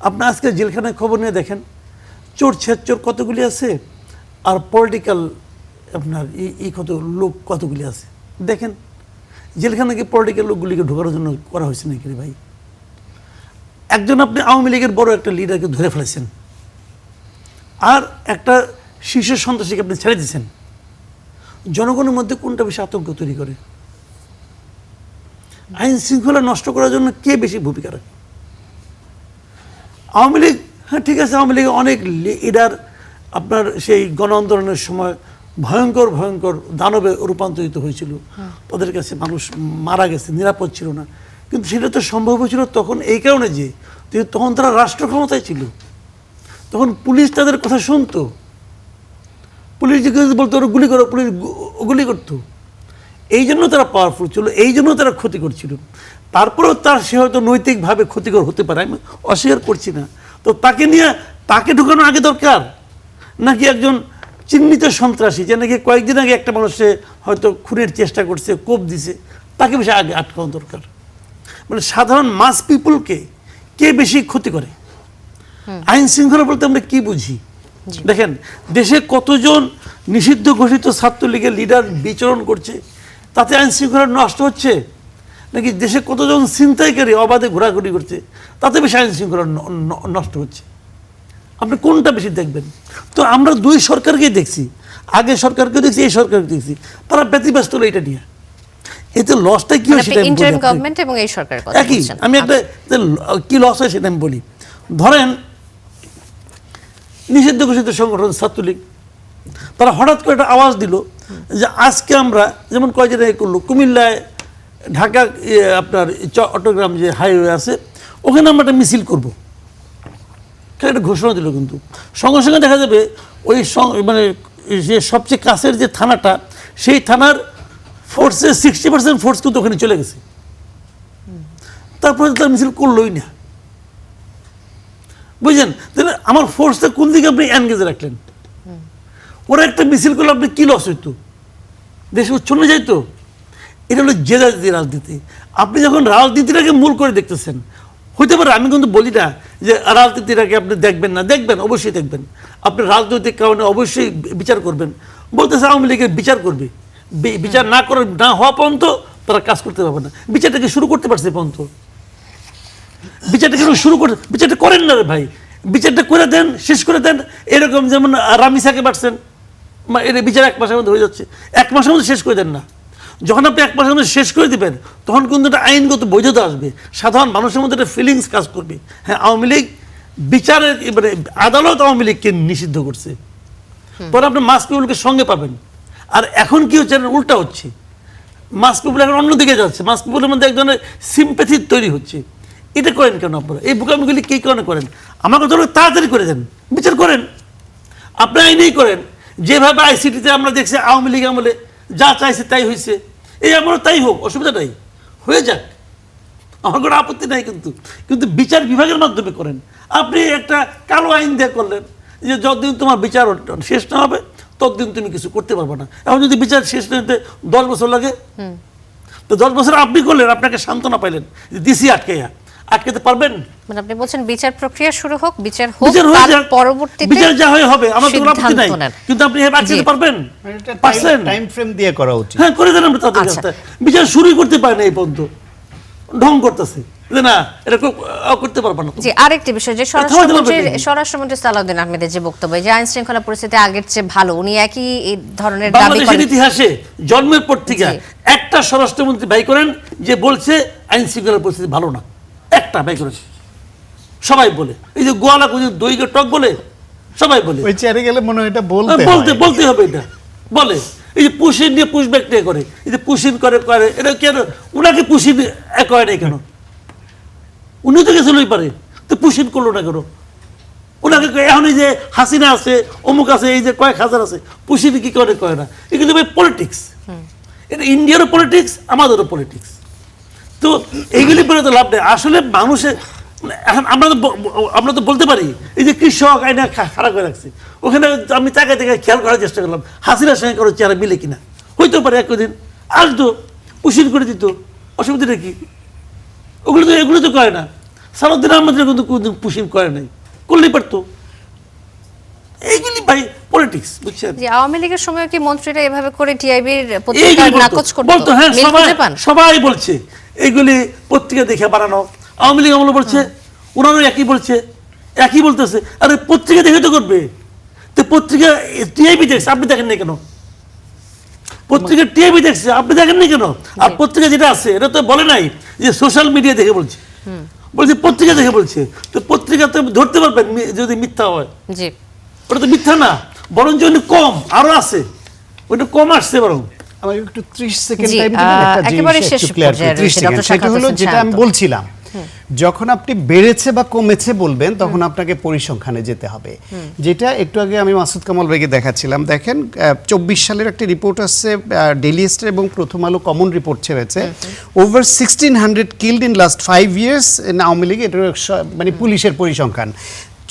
আপনি আজকে জেলখানায় খবর নিয়ে দেখেন, চোর ছেচোর কতগুলি আছে, আর পলিটিক্যাল আপনার এই কত লোক কতগুলি আছে। দেখেন জেলখানাকে পলিটিক্যাল লোকগুলিকে ঢোকানোর জন্য করা হয়েছে নাকি রে ভাই? একজন আপনি আওয়ামী লীগের বড় একটা লিডারকে ধরে ফেলেছেন, আর একটা শীর্ষ সন্ত্রাসীকে আপনি ছেড়ে দিয়েছেন। জনগণের মধ্যে কোনটা বেশি আতঙ্ক তৈরি করে? আইন শৃঙ্খলা নষ্ট করার জন্য কে বেশি ভূমিকা রাখে? আওয়ামী লীগ, হ্যাঁ ঠিক আছে, আওয়ামী লীগের অনেক লিডার আপনার সেই গণ আন্দোলনের সময় ভয়ঙ্কর ভয়ঙ্কর দানবে রূপান্তরিত হয়েছিল, তাদের কাছে মানুষ মারা গেছে, নিরাপদ ছিল না। কিন্তু সেটা তো সম্ভব হয়েছিল তখন এই কারণে যে তখন তারা রাষ্ট্র ক্ষমতায় ছিল, তখন পুলিশ তাদের কথা শুনতো। পুলিশ যে বলতো ওরা গুলি করো, পুলিশ গুলি করতো। এই জন্য তারা পাওয়ারফুল ছিল, এই জন্য তারা ক্ষতি করছিল। তারপরেও সে হয়তো নৈতিকভাবে ক্ষতিকর হতে পারে, আমি অস্বীকার করছি না। তো তাকে ঢুকানো আগে দরকার, নাকি একজন চিহ্নিত সন্ত্রাসী যে নাকি কয়েকদিন আগে একটা মানুষে হয়তো খুনের চেষ্টা করছে, কোপ দিছে, তাকে বেশি আগে আটকানো দরকার? মানে সাধারণ মাস পিপুলকে কে বেশি ক্ষতি করে? আইন শৃঙ্খলা বলতে আমরা কি বুঝি? দেখেন দেশে কতজন নিষিদ্ধ ঘোষিত ছাত্রলীগের লিডার বিচরণ করছে, তাতে আইন শৃঙ্খলা নষ্ট হচ্ছে? নাকি দেশে কতজন ছিনতাইকারী অবাধে ঘোরাঘুরি করছে, তাতে বেশি আইন শৃঙ্খলা নষ্ট হচ্ছে? আপনি কোনটা বেশি দেখবেন? তো আমরা দুই সরকারকেই দেখছি, আগে সরকারকে দেখছি, এই সরকারকে দেখছি, তারা ব্যতিব্যস্ত হলো এটা নিয়ে। এতে লসটা কি হয় সেটা ইন্টারিম গভর্নমেন্ট এবং এই সরকারের কথা একই। বলছেন। আমি একটা কি লস হয় সেটা আমি বলি। ধরেন নিষিদ্ধ ঘোষিত সংগঠন ছাত্রলীগ, তারা হঠাৎ করে একটা আওয়াজ দিল যে আজকে আমরা, যেমন কয়েকদিন আগে করলো কুমিল্লায়, ঢাকা আপনার চট্টগ্রাম যে হাইওয়ে আছে, ওখানে আমরা একটা মিছিল করবো, একটা ঘোষণা দিল। কিন্তু সঙ্গে সঙ্গে দেখা যাবে ওই মানে যে সবচেয়ে কাছের যে থানাটা, সেই থানার ফোর্সের 60% ফোর্স কিন্তু ওখানে চলে গেছে। তারপরে তার মিছিল করলোই না। বুঝলেন? তাহলে আমার ফোর্সটা কোন দিকে আপনি এনগেজ রাখলেন? ওরা একটা মিছিল করলে আপনি কি লস হইতো? দেশ চলে যাইতো? এটা হলো জেদাজেদি রাজনীতি। আপনি যখন রাজনীতিটাকে মূল করে দেখতেছেন, হইতে পারে আমি কিন্তু বলি না যে রাজনীতিটাকে আপনি দেখবেন না, দেখবেন, অবশ্যই দেখবেন। আপনি রাজনৈতিক কারণে অবশ্যই বিচার করবেন। বলতেছে আওয়ামী লীগের বিচার করবে, বিচার না হওয়া পর্যন্ত তারা কাজ করতে পারবে না। বিচারটাকে শুরু করতে পারছে পর্যন্ত, বিচারটা করেন না রে ভাই, বিচারটা করে দেন, শেষ করে দেন। এরকম যেমন রামিসাকে পারছেন, এর বিচার 1 মাসের মধ্যে হয়ে যাচ্ছে, 1 মাসের মধ্যে শেষ করে দেন না। যখন আপনি 1 মাসের মধ্যে শেষ করে দিবেন, তখন কিন্তু একটা আইনগত বৈধতা আসবে, সাধারণ মানুষের মধ্যে একটা ফিলিংস কাজ করবে। হ্যাঁ, আওয়ামী লীগ বিচারের মানে আদালত আওয়ামী লীগকে নিষিদ্ধ করছে, পরে আপনি মাস পিপুলকে সঙ্গে পাবেন। আর এখন কি হচ্ছে, উল্টা হচ্ছে, মাস পিপুল এখন অন্যদিকে যাচ্ছে, মাস পিপুলের মধ্যে এক ধরনের সিম্প্যাথি তৈরি হচ্ছে। এটা করেন কেন আপনারা? এই বোকামিগুলি কী কারণে করেন? আমার কথা হলো তাড়াতাড়ি করে দেন, বিচার করেন, আপনি আইনেই করেন। যেভাবে আইসিটিতে আমরা দেখছি আওয়ামী লীগ আমলে যা চাইছে তাই হয়েছে, এই আমলে তাই হোক, অসুবিধা নাই, হয়ে যাক, আমার কোনো আপত্তি নাই। কিন্তু বিচার বিভাগের মাধ্যমে করেন। আপনি একটা কালো আইন দিয়ে করলেন যে যতদিন তোমার বিচার শেষ না হবে ততদিন তুমি কিছু করতে পারবে না। এখন যদি বিচার শেষ নিতে 10 বছর লাগে, তো 10 বছর আপনি করলেন, আপনাকে সান্ত্বনা পাইলেন যে দিসি আটকাতে পারবেন? মানে আপনি বলছেন বিচার প্রক্রিয়া শুরু হোক, বিচার হোক, বিচার হয়ে তার যাক, পরবর্তীতে বিচার যা হয় হবে, আমার তো কোনো আপত্তি নাই। সিদ্ধান্ত নেন। কিন্তু আপনি আটকাতে পারবেন? এটা পারছেন? টাইম ফ্রেম দিয়ে করা উচিত। হ্যাঁ, করে দেন আমরা তাদের আচ্ছা। কাছে। বিচার শুরুই করতে পারে না এই পর্যন্ত, ঢং করতেছে যে না এটা করতে পারবো না। জি, আরেকটি বিষয় যে স্বরাষ্ট্রমন্ত্রী সালাউদ্দিন আহমেদের যে বক্তব্য, যে আইন শৃঙ্খলা পরিস্থিতি আগের চেয়ে ভালো, উনি একই এই ধরনের দাবি বাংলাদেশের করেন। ইতিহাসে জন্মের পর থেকে একটা স্বরাষ্ট্রমন্ত্রী বাই করেন যে বলছে আইন শৃঙ্খলা পরিস্থিতি ভালো না, একটা বাই করেছে, সবাই বলে। এই যে গোয়ালা দইকে টক বলে, সবাই বলে। ওই চেয়ারে গেলে মনে হয় এটা বলতে হবে, এটা বলে। এই যে পুশিন নিয়ে পুশব্যাক নিয়ে করে, এই যে পুশিন করে এটা কেন? উনাকে পুশিন করে নাই কেন? উনি তো গেছিলই পারে, তো পুশিন করলো না কেন? ওনাকে এখন এই যে হাসিনা আছে, অমুক আছে, এই যে কয়েক হাজার আছে, পুশিন কি করে না? এগুলো পলিটিক্স, এটা ইন্ডিয়ারও পলিটিক্স, আমাদেরও পলিটিক্স। তো এইগুলি বলে তো লাভ নেই। আসলে মানুষের এখন আমরা তো বলতে পারি এই যে কৃষক আইনা খারাপ করে রাখছে, ওখানে আমি তাকে খেয়াল করার চেষ্টা করলাম হাসিনার সঙ্গে কারো চেহারা মিলে কিনা। হইতেও পারে একদিন আসতো, পুশিন করে দিত, অসুবিধাটা কি? এগুলো তো করে না। সালাউদ্দিন আহমেদের কিন্তু কোনদিন পুশিন করে নাই, করলেই পারতো। এইগুলি ভাই পলিটিক্স, বুঝছেন? যে আওয়ামী লীগের সময় কি মন্ত্রীরা এভাবে করে টিআইবির পত্রিকা নাকচ বলতো? হ্যাঁ, সবাই বলছে এইগুলি পত্রিকা দেখে বানানো। আওয়ামী লীগ আমলে বলছে, ওনারও একই বলতেছে। আরে পত্রিকা দেখে তো করবে, তো পত্রিকা টিআইবি দেখছে, আপনি দেখেন না কেন? পত্রিকা টিআইবি দেখছে, আপনি দেখেন না কেন? আর পত্রিকা যেটা আছে এটা তো বলে নাই যে সোশ্যাল মিডিয়া দেখে বলছে, বলছে পত্রিকা দেখে বলছে। তো পত্রিকা তো ধরতে পারবেন যদি মিথ্যা হয়। জি, ওটা তো মিথ্যা না, বরঞ্চ কম আরো আছে, ওটা কম আসছে বরং। আমাকে একটু 30 সেকেন্ড টাইম দিবেন একটা জিনিস একটু ক্লিয়ার করে। 30 সেকেন্ড, সেটা হলো যেটা আমি বলছিলাম, যখন আপনি বেড়েছে বা কমেছে বলবেন তখন আপনাকে পরিসংখ্যানে যেতে হবে। যেটা একটু আগে আমি মাসুদ কামাল ভাইকে দেখাচ্ছিলাম, দেখেন 24 সালের একটা রিপোর্ট আসছে, ডেইলি স্টার এবং প্রথম আলো কমন রিপোর্ট ছেড়েছে। Over 1600 killed in last 5 years in Awami League, এটা মানে পুলিশের পরিসংখ্যান।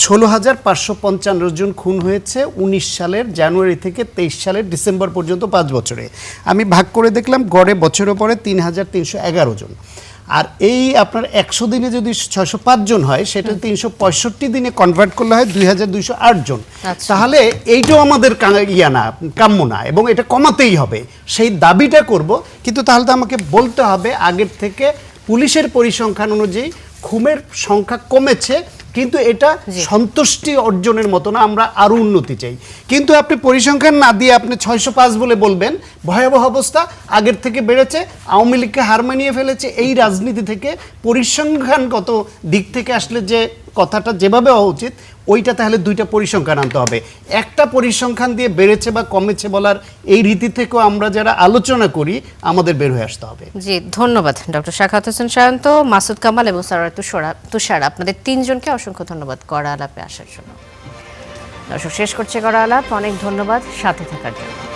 16,555 জন খুন হয়েছে 19 সালের জানুয়ারি থেকে 23 সালের ডিসেম্বর পর্যন্ত 5 বছরে। আমি ভাগ করে দেখলাম, গড়ে বছরের পরে 3,311 জন। আর এই আপনার 100 দিনে যদি 605 জন হয়, সেটা 365 দিনে কনভার্ট করলে হয় 2,208 জন। তাহলে এইটাও আমাদের কাম্য না, এবং এটা কমাতেই হবে, সেই দাবিটা করব। কিন্তু তাহলে তো আমাকে বলতে হবে আগের থেকে পুলিশের পরিসংখ্যান অনুযায়ী খুনের সংখ্যা কমেছে, কিন্তু এটা সন্তুষ্টি অর্জনের মতো না, আমরা আরো উন্নতি চাই। কিন্তু আপনি পরিসংখ্যান না দিয়ে আপনি 605 বলে বলবেন, ভয়াবহ অবস্থা, আগের থেকে বেড়েছে, আওয়ামী লীগকে হার মানিয়ে ফেলেছে। এই রাজনীতি থেকে পরিসংখ্যানগত দিক থেকে আসলে যে কথাটা যেভাবে হওয়া উচিত, ওইটা তাহলে দুইটা পরিসংখ্যান আনতে হবে। একটা পরিসংখ্যান দিয়ে বেড়েছে বা কমেছে বলার এই রীতি থেকেও আমরা যারা আলোচনা করি আমাদের বের হয়ে আসতে হবে। জি, ধন্যবাদ ডক্টর সাখাওয়াত হোসেন সায়ন্ত, মাসুদ কামাল এবং সারোয়ার তুষার, আপনাদের তিনজনকে অসংখ্য ধন্যবাদ কড়া আলাপে আসার জন্য। দর্শক, শেষ করছে কড়া আলাপ। অনেক ধন্যবাদ সাথে থাকার জন্য।